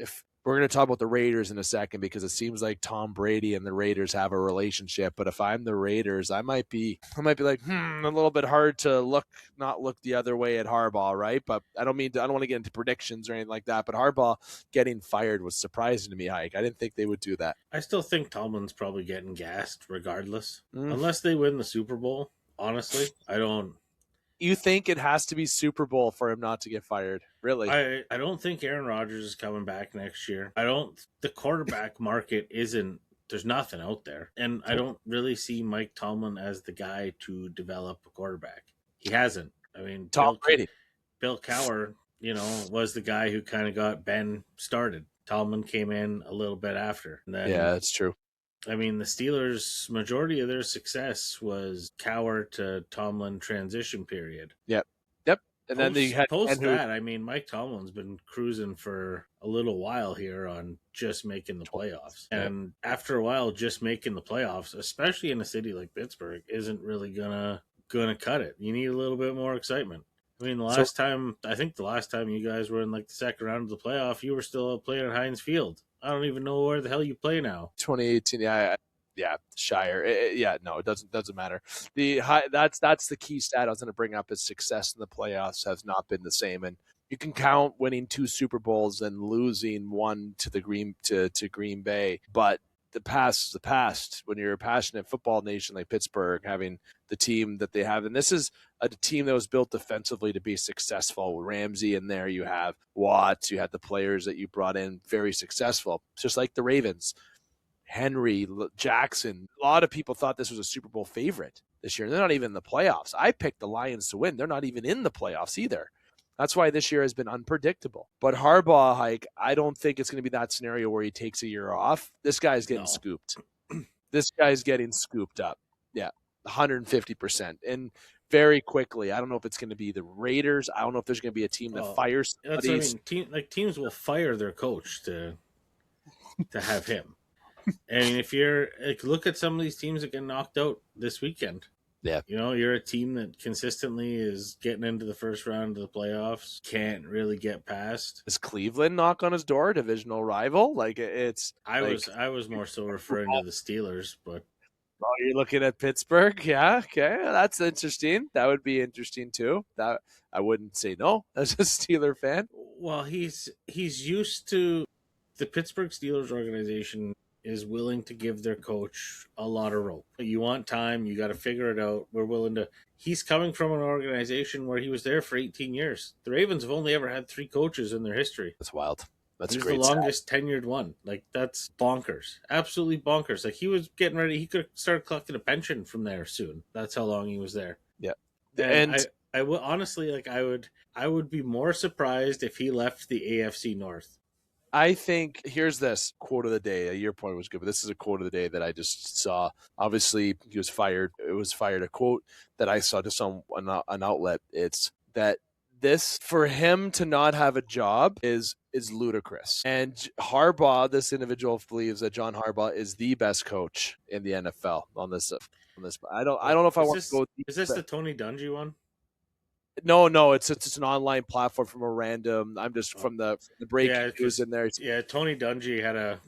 we're going to talk about the Raiders in a second, because it seems like Tom Brady and the Raiders have a relationship. But if I'm the Raiders, I might be like, a little bit hard to not look the other way at Harbaugh, right? But I don't want to get into predictions or anything like that. But Harbaugh getting fired was surprising to me, Hike. I didn't think they would do that. I still think Tomlin's probably getting gassed regardless, unless they win the Super Bowl. Honestly, I don't. You think it has to be Super Bowl for him not to get fired? Really? I don't think Aaron Rodgers is coming back next year. The quarterback market there's nothing out there. And I don't really see Mike Tomlin as the guy to develop a quarterback. He hasn't. I mean, Tom Brady. Bill Cowher, was the guy who kind of got Ben started. Tomlin came in a little bit after. And then, yeah, that's true. I mean, the Steelers' majority of their success was Cowher to Tomlin transition period. Yep. And then they had that. I mean, Mike Tomlin's been cruising for a little while here on just making the playoffs. And after a while, just making the playoffs, especially in a city like Pittsburgh, isn't really gonna cut it. You need a little bit more excitement. I mean, the last time you guys were in like the second round of the playoff, you were still playing at Heinz Field. I don't even know where the hell you play now. 2018, Shire. No, it doesn't matter. That's the key stat I was going to bring up, is success in the playoffs has not been the same. And you can count winning 2 Super Bowls and losing one to Green Bay, but the past is the past. When you're a passionate football nation like Pittsburgh, having the team that they have, and this is a team that was built defensively to be successful. Ramsey in there, you have Watts, you had the players that you brought in, very successful, just like the Ravens. Henry, Jackson, a lot of people thought this was a Super Bowl favorite this year. They're not even in the playoffs. I picked the Lions to win. They're not even in the playoffs either. That's why this year has been unpredictable. But Harbaugh, I don't think it's going to be that scenario where he takes a year off. This guy's getting scooped. This guy's getting scooped up. Yeah, 150%. And very quickly. I don't know if it's going to be the Raiders. I don't know if there's going to be a team that fires somebody. That's what I mean. Teams will fire their coach to have him. And if you're look at some of these teams that get knocked out this weekend. Yeah. You're a team that consistently is getting into the first round of the playoffs, can't really get past. Is Cleveland knock on his door, divisional rival? I was more so referring to the Steelers, but you're looking at Pittsburgh. Yeah, okay. That's interesting. That would be interesting too. That I wouldn't say no as a Steeler fan. Well, he's used to the Pittsburgh Steelers organization is willing to give their coach a lot of rope. You want time, you got to figure it out. We're willing to. He's coming from an organization where he was there for 18 years. The Ravens have only ever had 3 coaches in their history. That's wild. That's He's great. The longest tenured one. That's bonkers. Absolutely bonkers. He was getting ready. He could start collecting a pension from there soon. That's how long he was there. Yeah. And I would honestly, I would be more surprised if he left the AFC North. I think here's this quote of the day. Your point was good, but this is a quote of the day that I just saw. Obviously, he was fired. It was fired. A quote that I saw just on an outlet. It's that this, for him to not have a job is ludicrous. And Harbaugh, this individual believes that John Harbaugh is the best coach in the NFL on this. I don't know if I want to go. Is this the Tony Dungy one? No, it's an online platform from a random. I'm just from the breaking Yeah, news because in there. Tony Dungy had a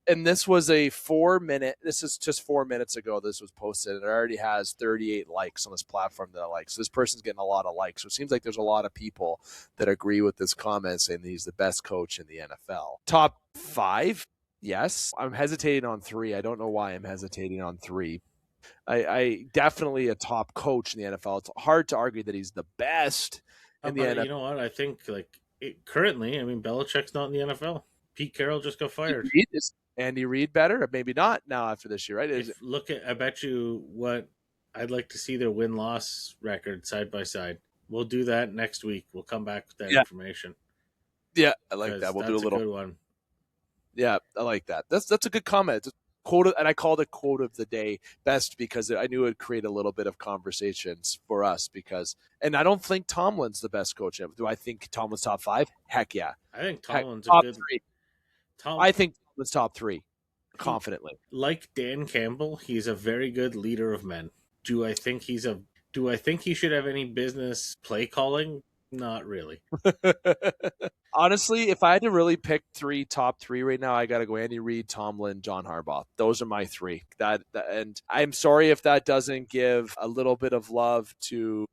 And this was a 4 minute. This is just 4 minutes ago. This was posted. It already has 38 likes on this platform that I like. So this person's getting a lot of likes. So it seems like there's a lot of people that agree with this comment, saying that he's the best coach in the NFL. Top 5, yes. I'm hesitating on 3. I don't know why I'm hesitating on 3. I definitely a top coach in the NFL. It's hard to argue that he's the best in the but NFL. you know what? I think currently, I mean, Belichick's not in the NFL. Pete Carroll just got fired. Is Andy Reid better? Or maybe not now after this year, right? I bet you what I'd like to see their win-loss record side by side. We'll do that next week. We'll come back with that information. Yeah, I like that. We'll do a little good one. Yeah, I like that. That's a good comment. Quote, and I called it quote of the day best because I knew it would create a little bit of conversations for us and I don't think Tomlin's the best coach ever. Do I think Tomlin's top 5? Heck yeah. I think Tomlin's top a good 3. I think Tomlin's top 3 confidently. Like Dan Campbell, he's a very good leader of men. Do I think he should have any business play calling? Not really. Honestly, if I had to really pick top 3 right now, I got to go Andy Reid, Tomlin, John Harbaugh. Those are my 3. And I'm sorry if that doesn't give a little bit of love to,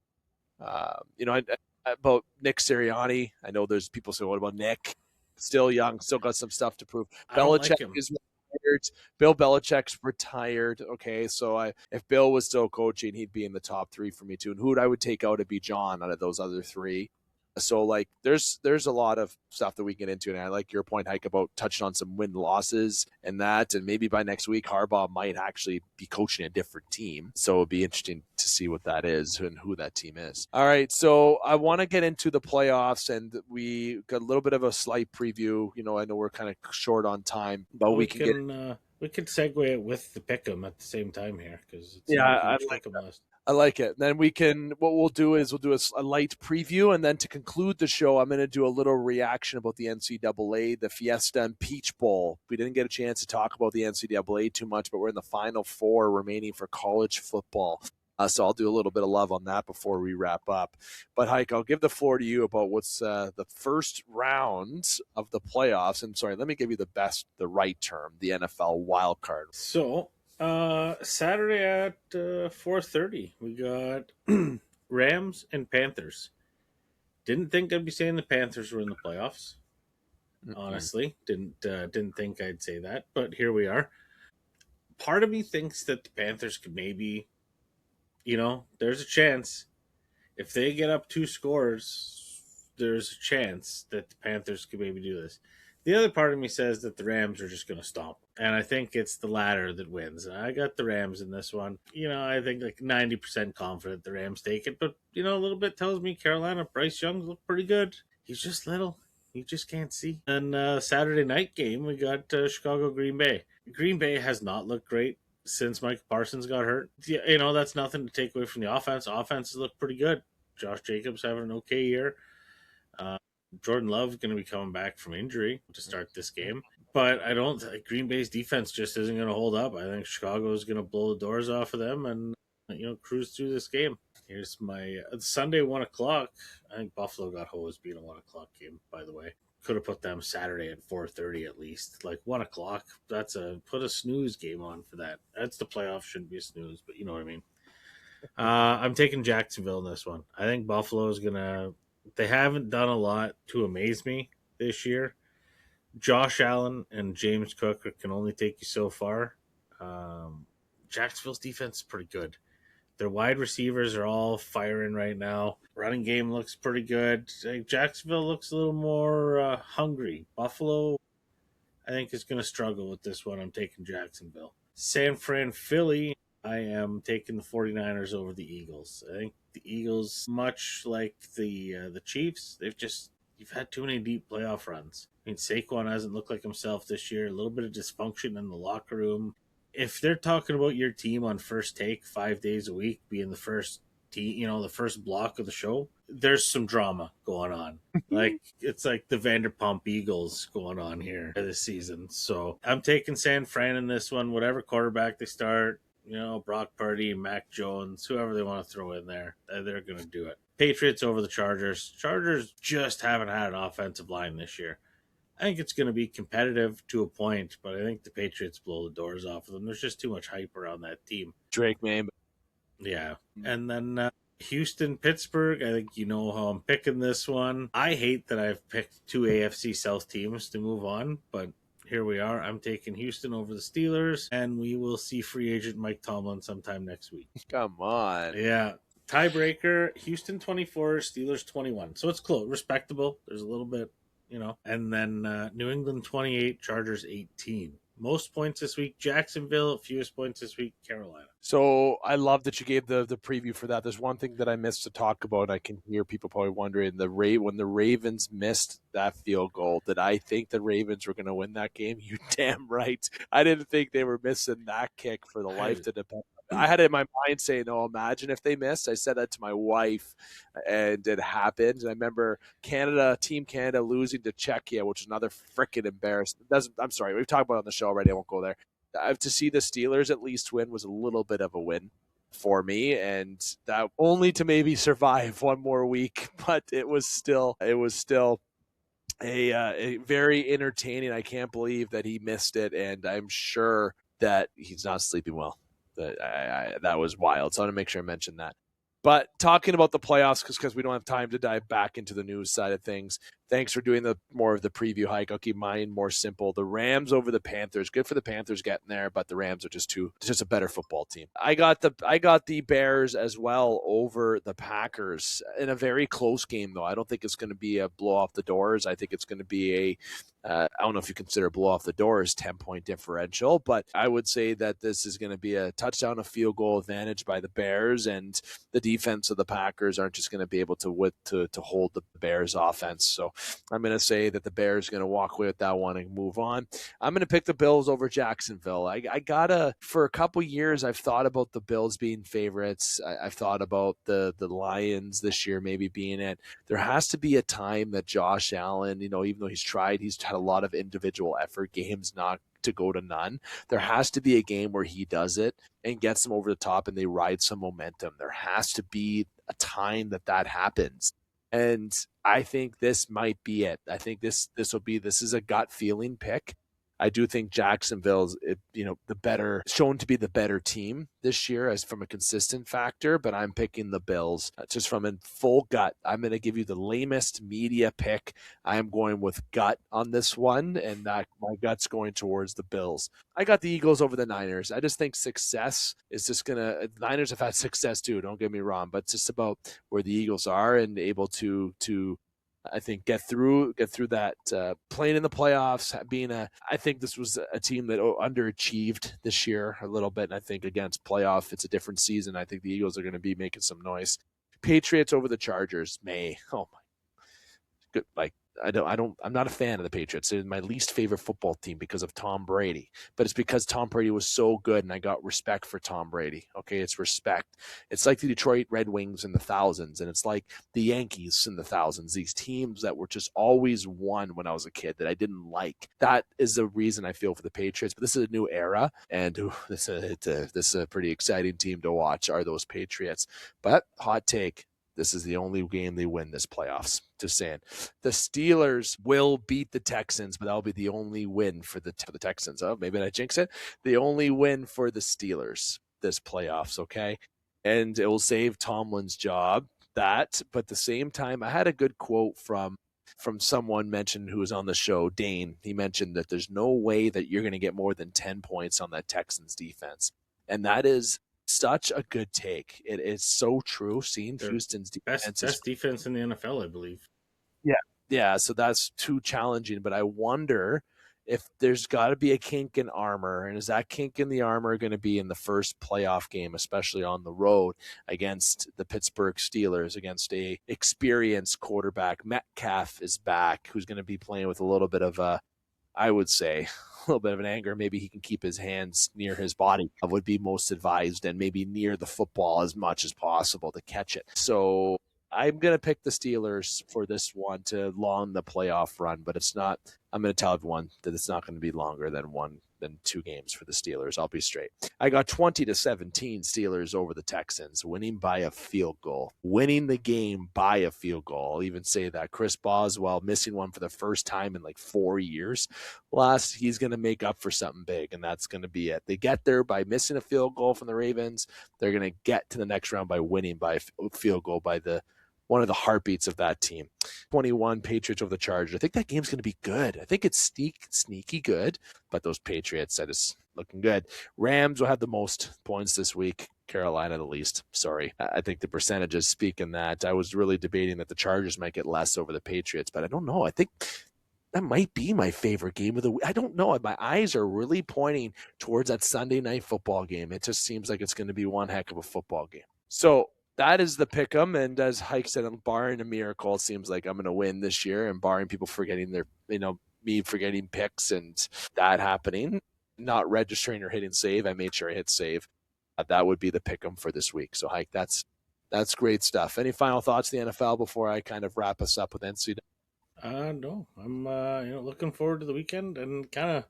about Nick Sirianni. I know there's people saying, what about Nick? Still young, still got some stuff to prove. Belichick is retired. Bill Belichick's retired. Okay, so if Bill was still coaching, he'd be in the top 3 for me too. And who I would take out to be John out of those other 3. So there's a lot of stuff that we get into, and I like your point, Hike, about touching on some win losses and that, and maybe by next week Harbaugh might actually be coaching a different team. So it'll be interesting to see what that is and who that team is. All right, so I want to get into the playoffs, and we got a little bit of a slight preview. I know we're kind of short on time, but we can segue it with the pick'em at the same time here because I like that. List. I like it. Then what we'll do a light preview, and then to conclude the show, I'm going to do a little reaction about the NCAA, the Fiesta and Peach Bowl. We didn't get a chance to talk about the NCAA too much, but we're in the Final 4 remaining for college football. So I'll do a little bit of love on that before we wrap up. But Hike, I'll give the floor to you about what's the first round of the playoffs. And sorry, let me give you the right term, the NFL wild card. So Saturday at 4:30, we got Rams and Panthers. Didn't think I'd be saying the Panthers were in the playoffs. Mm-hmm. Honestly, didn't think I'd say that, but here we are. Part of me thinks that the Panthers could maybe, there's a chance if they get up 2 scores, there's a chance that the Panthers could maybe do this. The other part of me says that the Rams are just going to stomp. And I think it's the latter that wins. I got the Rams in this one. I think 90% confident the Rams take it. But, a little bit tells me Carolina, Bryce Young look pretty good. He's just little. You just can't see. And Saturday night game, we got Chicago, Green Bay. Green Bay has not looked great since Mike Parsons got hurt. That's nothing to take away from the offense. Offenses look pretty good. Josh Jacobs having an okay year. Jordan Love going to be coming back from injury to start this game. But I don't think Green Bay's defense just isn't going to hold up. I think Chicago is going to blow the doors off of them and, cruise through this game. Here's my Sunday 1 o'clock. I think Buffalo got hosed being a 1 o'clock game, by the way. Could have put them Saturday at 4:30 at least. 1 o'clock, put a snooze game on for that. That's the playoff, shouldn't be a snooze, but you know what I mean. I'm taking Jacksonville in this one. I think Buffalo is going to... They haven't done a lot to amaze me this year. Josh Allen and James Cook can only take you so far. Jacksonville's defense is pretty good. Their wide receivers are all firing right now. Running game looks pretty good. Jacksonville looks a little more hungry. Buffalo, I think, is going to struggle with this one. I'm taking Jacksonville. San Fran, Philly, I am taking the 49ers over the Eagles. I think the Eagles, much like the Chiefs, you've had too many deep playoff runs. I mean, Saquon hasn't looked like himself this year. A little bit of dysfunction in the locker room. If they're talking about your team on First Take 5 days a week being the first team, the first block of the show, there's some drama going on. It's like the Vanderpump Eagles going on here this season. So I'm taking San Fran in this one. Whatever quarterback they start, Brock Purdy, Mac Jones, whoever they want to throw in there, they're going to do it. Patriots over the Chargers. Chargers just haven't had an offensive line this year. I think it's going to be competitive to a point, but I think the Patriots blow the doors off of them. There's just too much hype around that team. Drake May. Yeah. And then Houston, Pittsburgh. I think you know how I'm picking this one. I hate that I've picked two AFC South teams to move on, but here we are. I'm taking Houston over the Steelers, and we will see free agent Mike Tomlin sometime next week. Come on. Yeah. Tiebreaker, Houston 24, Steelers 21. So it's close, respectable. There's a little bit, And then New England 28, Chargers 18. Most points this week, Jacksonville. Fewest points this week, Carolina. So I love that you gave the preview for that. There's one thing that I missed to talk about. I can hear people probably wondering when the Ravens missed that field goal, did I think the Ravens were going to win that game? You damn right. I didn't think they were missing that kick for the life to depend. I had it in my mind saying, "Oh, imagine if they missed." I said that to my wife, and it happened. And I remember Team Canada losing to Czechia, which is another freaking embarrassment. I'm sorry, we've talked about it on the show already. I won't go there. To see the Steelers at least win was a little bit of a win for me, and that only to maybe survive one more week. But it was still a very entertaining. I can't believe that he missed it, and I'm sure that he's not sleeping well. That was wild. So I want to make sure I mention that. But talking about the playoffs, because we don't have time to dive back into the news side of things. Thanks for doing more of the preview hike. I'll keep mine more simple. The Rams over the Panthers. Good for the Panthers getting there, but the Rams are just a better football team. I got the Bears as well over the Packers in a very close game, though. I don't think it's going to be a blow off the doors. I think it's going to be I don't know if you consider blow off the doors 10-point differential, but I would say that this is going to be a touchdown, a field goal advantage by the Bears, and the defense of the Packers aren't just going to be able to hold the Bears offense. So I'm going to say that the Bears are going to walk away with that one and move on. I'm going to pick the Bills over Jacksonville. For a couple years, I've thought about the Bills being favorites. I've thought about the Lions this year maybe being it. There has to be a time that Josh Allen, even though he's had a lot of individual effort games, not to go to none. There has to be a game where he does it and gets them over the top and they ride some momentum. There has to be a time that happens. And I think this might be it. I think this is a gut feeling pick. I do think Jacksonville's, shown to be the better team this year as from a consistent factor, but I'm picking the Bills just from a full gut. I'm going to give you the lamest media pick. I'm going with gut on this one, and that my gut's going towards the Bills. I got the Eagles over the Niners. I just think success is just the Niners have had success too, don't get me wrong, but it's just about where the Eagles are and able to I think get through that playing in the playoffs. I think this was a team that underachieved this year a little bit, and I think against playoff, it's a different season. I think the Eagles are going to be making some noise. Patriots over the Chargers. Oh my, good. I'm not a fan of the Patriots. They're my least favorite football team because of Tom Brady. But it's because Tom Brady was so good and I got respect for Tom Brady. Okay, it's respect. It's like the Detroit Red Wings in the thousands, and it's like the Yankees in the thousands. These teams that were just always won when I was a kid that I didn't like. That is the reason I feel for the Patriots. But this is a new era, and this is a pretty exciting team to watch, are those Patriots. But hot take, this is the only game they win this playoffs. Just saying. The Steelers will beat the Texans, but that'll be the only win for the Texans. Oh, maybe I jinx it. The only win for the Steelers this playoffs, okay? And it will save Tomlin's job. But at the same time, I had a good quote from someone mentioned who was on the show, Dane. He mentioned that there's no way that you're going to get more than 10 points on that Texans defense. And that is such a good take. It is so true. Seeing Houston's defense, best defense in the NFL, I believe. Yeah. So that's too challenging. But I wonder if there's got to be a kink in armor, and is that kink in the armor going to be in the first playoff game, especially on the road against the Pittsburgh Steelers, against a experienced quarterback? Metcalf is back, who's going to be playing with a little bit of I would say, a little bit of an anger. Maybe he can keep his hands near his body. I would be most advised, and maybe near the football as much as possible to catch it. So I'm going to pick the Steelers for this one to long the playoff run, but it's not. I'm going to tell everyone that it's not going to be longer than one than 2 games for the Steelers. I'll be straight. I got 20-17 Steelers over the Texans, winning by a field goal. Winning the game by a field goal. I'll even say that. Chris Boswell missing one for the first time in like 4 years. He's going to make up for something big, and that's going to be it. They get there by missing a field goal from the Ravens. They're going to get to the next round by winning by a field goal by one of the heartbeats of that team. 21 Patriots over the Chargers. I think that game's going to be good. I think it's sneaky good, but those Patriots, that is looking good. Rams will have the most points this week. Carolina the least. Sorry. I think the percentages speak in that. I was really debating that the Chargers might get less over the Patriots, but I don't know. I think that might be my favorite game of the week. I don't know. My eyes are really pointing towards that Sunday night football game. It just seems like it's going to be one heck of a football game. So that is the pick'em, and as Hyke said, barring a miracle, it seems like I'm going to win this year, and barring people forgetting me forgetting picks and that happening, not registering or hitting save. I made sure I hit save. That would be the pick'em for this week. So Hyke, that's great stuff. Any final thoughts on the NFL before I kind of wrap us up with NCAA? No, I'm looking forward to the weekend and kind of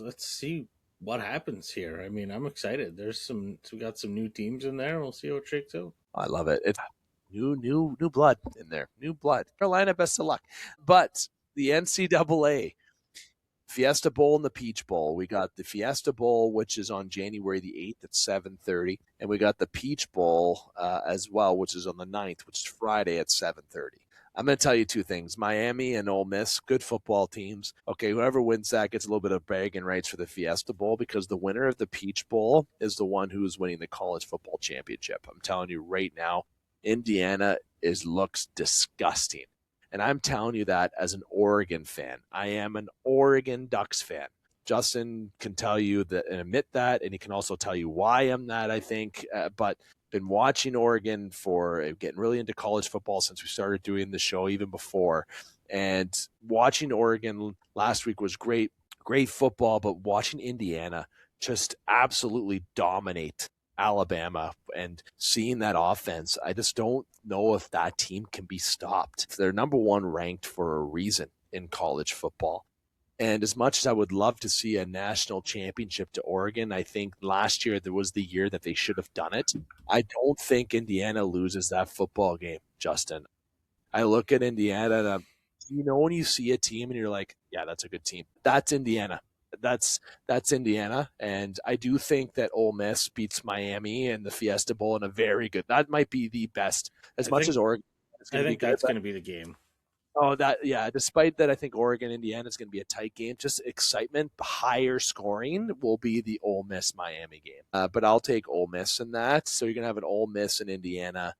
let's see what happens here. I mean, I'm excited. We got some new teams in there. We'll see how it shakes out. I love it. It's new blood in there. New blood. Carolina, best of luck. But the NCAA Fiesta Bowl and the Peach Bowl. We got the Fiesta Bowl, which is on January the 8th at 7:30. And we got the Peach Bowl as well, which is on the 9th, which is Friday at 7:30. I'm going to tell you 2 things. Miami and Ole Miss, good football teams. Okay, whoever wins that gets a little bit of bragging rights for the Fiesta Bowl because the winner of the Peach Bowl is the one who is winning the college football championship. I'm telling you right now, Indiana looks disgusting. And I'm telling you that as an Oregon fan. I am an Oregon Ducks fan. Justin can tell you that and admit that, and he can also tell you why I'm that, I think. But been watching Oregon for getting really into college football since we started doing the show, even before. And watching Oregon last week was great football, but watching Indiana just absolutely dominate Alabama and seeing that offense, I just don't know if that team can be stopped. They're number 1 ranked for a reason in college football. And as much as I would love to see a national championship to Oregon, I think last year there was the year that they should have done it. I don't think Indiana loses that football game, Justin. I look at Indiana and when you see a team and you're like, yeah, that's a good team. That's Indiana. That's Indiana, and I do think that Ole Miss beats Miami in the Fiesta Bowl in a very good. That might be the best. As much as Oregon, I think that's going to be the game. Oh, despite that, I think Oregon, Indiana is going to be a tight game. Just excitement, higher scoring will be the Ole Miss Miami game. But I'll take Ole Miss in that. So you're going to have an Ole Miss and Indiana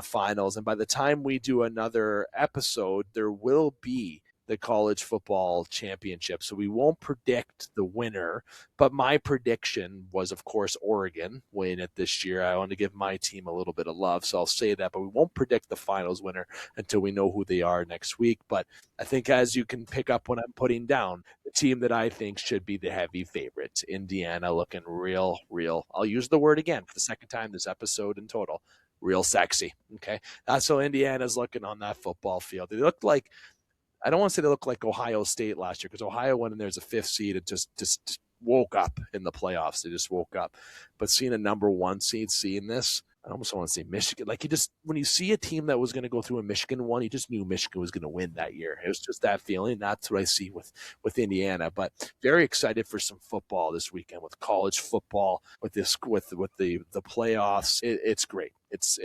finals. And by the time we do another episode, there will be the college football championship. So we won't predict the winner, but my prediction was, of course, Oregon win it this year. I want to give my team a little bit of love, so I'll say that, but we won't predict the finals winner until we know who they are next week. But I think as you can pick up what I'm putting down, the team that I think should be the heavy favorite, Indiana, looking real. I'll use the word again for the second time this episode in total. Real sexy. Okay. That's how Indiana's looking on that football field. They look like, I don't want to say they look like Ohio State last year because Ohio went in there as a 5th seed and just woke up in the playoffs. They just woke up. But seeing a number 1 seed, seeing this, I almost want to say Michigan. Like when you see a team that was going to go through a Michigan one, you just knew Michigan was going to win that year. It was just that feeling. That's what I see with Indiana. But very excited for some football this weekend with college football, with the playoffs. It's great. It's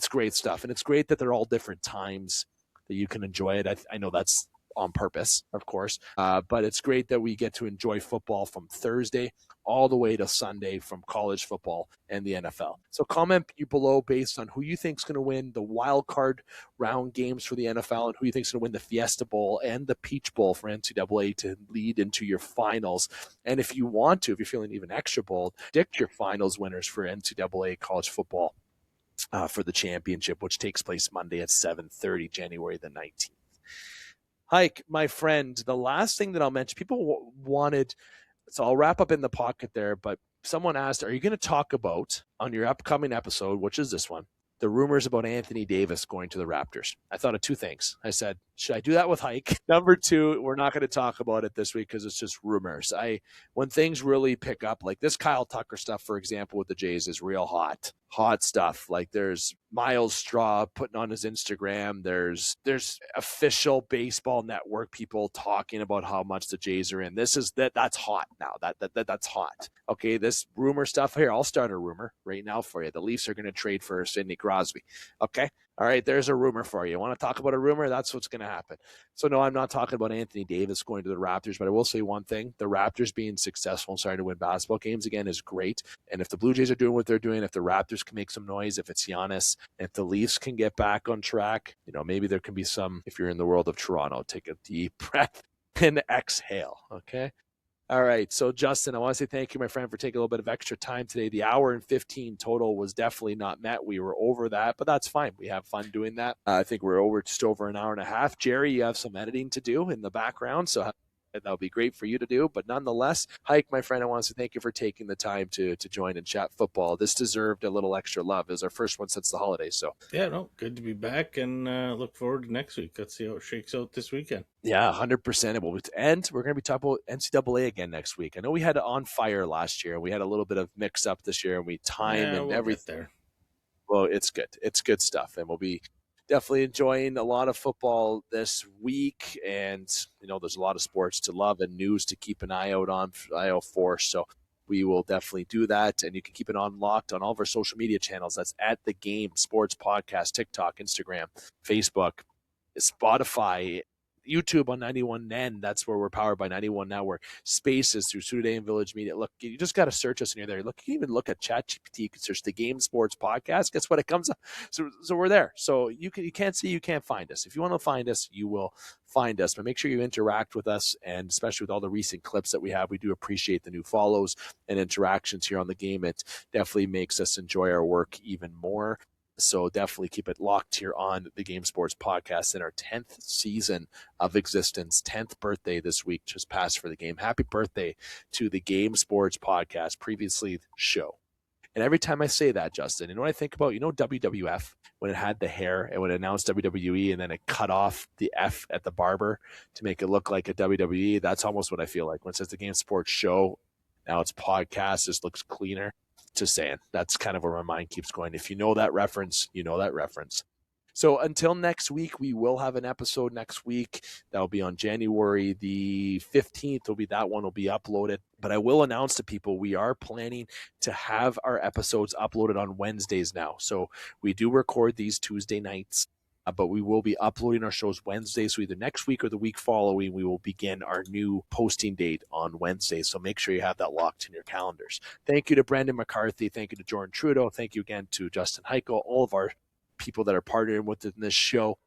great stuff, and it's great that they're all different times that you can enjoy it. I know that's on purpose, of course, but it's great that we get to enjoy football from Thursday all the way to Sunday from college football and the NFL. So comment below based on who you think is going to win the wild card round games for the NFL and who you think is going to win the Fiesta Bowl and the Peach Bowl for NCAA to lead into your finals. And if you want to, if you're feeling even extra bold, predict your finals winners for NCAA college football for the championship, which takes place Monday at 7:30, January the 19th. Hyke, my friend, the last thing that I'll mention, people wanted, so I'll wrap up in the pocket there, but someone asked, are you going to talk about, on your upcoming episode, which is this one, the rumors about Anthony Davis going to the Raptors? I thought of 2 things. I said, Should I do that with Hike? Number two, we're not going to talk about it this week because it's just rumors. When things really pick up, like this Kyle Tucker stuff, for example, with the Jays is real hot stuff. Like there's Miles Straw putting on his Instagram. There's official baseball network people talking about how much the Jays are in. That's hot now. That's hot. Okay, this rumor stuff here. I'll start a rumor right now for you. The Leafs are going to trade for Sidney Crosby. Okay. All right, there's a rumor for you. Want to talk about a rumor? That's what's going to happen. So, no, I'm not talking about Anthony Davis going to the Raptors, but I will say one thing. The Raptors being successful and starting to win basketball games again is great. And if the Blue Jays are doing what they're doing, if the Raptors can make some noise, if it's Giannis, if the Leafs can get back on track, maybe there can be some, if you're in the world of Toronto, take a deep breath and exhale, okay? All right. So, Justin, I want to say thank you, my friend, for taking a little bit of extra time today. The hour and 15 total was definitely not met. We were over that, but that's fine. We have fun doing that. I think we're just over an hour and a half. Jerry, you have some editing to do in the background, so that would be great for you to do. But nonetheless, Hike, my friend, I want to say thank you for taking the time to join and chat football. This deserved a little extra love. It was our first one since the holidays. So Yeah, no, good to be back, and look forward to next week. Let's see how it shakes out this weekend. Yeah, 100%. And we're going to be talking about NCAA again next week. I know we had On Fire last year. We had a little bit of mix up this year, and we'll everything there. Well, it's good. It's good stuff, and we'll be definitely enjoying a lot of football this week. And there's a lot of sports to love and news to keep an eye out for. So we will definitely do that, and you can keep it unlocked on all of our social media channels. That's at The Game Sports Podcast, TikTok, Instagram, Facebook, Spotify, YouTube on 91N. That's where we're powered by 91 now. We're Spaces through Sudan Village Media. Look, you just got to search us and you're there. Look, you can even look at ChatGPT. You can search The Game Sports Podcast. Guess what? It comes up. So we're there. So you can't see, you can't find us. If you want to find us, you will find us. But make sure you interact with us, and especially with all the recent clips that we have. We do appreciate the new follows and interactions here on The Game. It definitely makes us enjoy our work even more. So definitely keep it locked here on The Game Sports Podcast in our 10th season of existence. 10th birthday this week just passed for The Game. Happy birthday to The Game Sports Podcast, previously the show. And every time I say that, Justin, what I think about, WWF, when it had the hair and when it announced WWE and then it cut off the F at the barber to make it look like a WWE, that's almost what I feel like. When it says The Game Sports Show, now it's podcast, just looks cleaner. Just saying, that's kind of where my mind keeps going. If you know that reference, you know that reference. So until next week, we will have an episode next week. That'll be on January the 15th. That one will be uploaded. But I will announce to people we are planning to have our episodes uploaded on Wednesdays now. So we do record these Tuesday nights, but we will be uploading our shows Wednesday. So either next week or the week following, we will begin our new posting date on Wednesday. So make sure you have that locked in your calendars. Thank you to Brendan McCarthy. Thank you to Jordan Trudeau. Thank you again to Justin Hykel, all of our people that are partnering with in this show,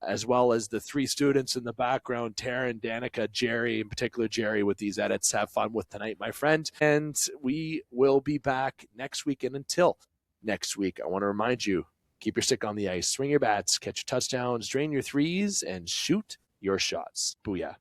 as well as the three students in the background, Taryn, Danica, Jerry, in particular Jerry, with these edits. Have fun with tonight, my friend. And we will be back next week. And until next week, I want to remind you, keep your stick on the ice, swing your bats, catch your touchdowns, drain your threes, and shoot your shots. Booyah.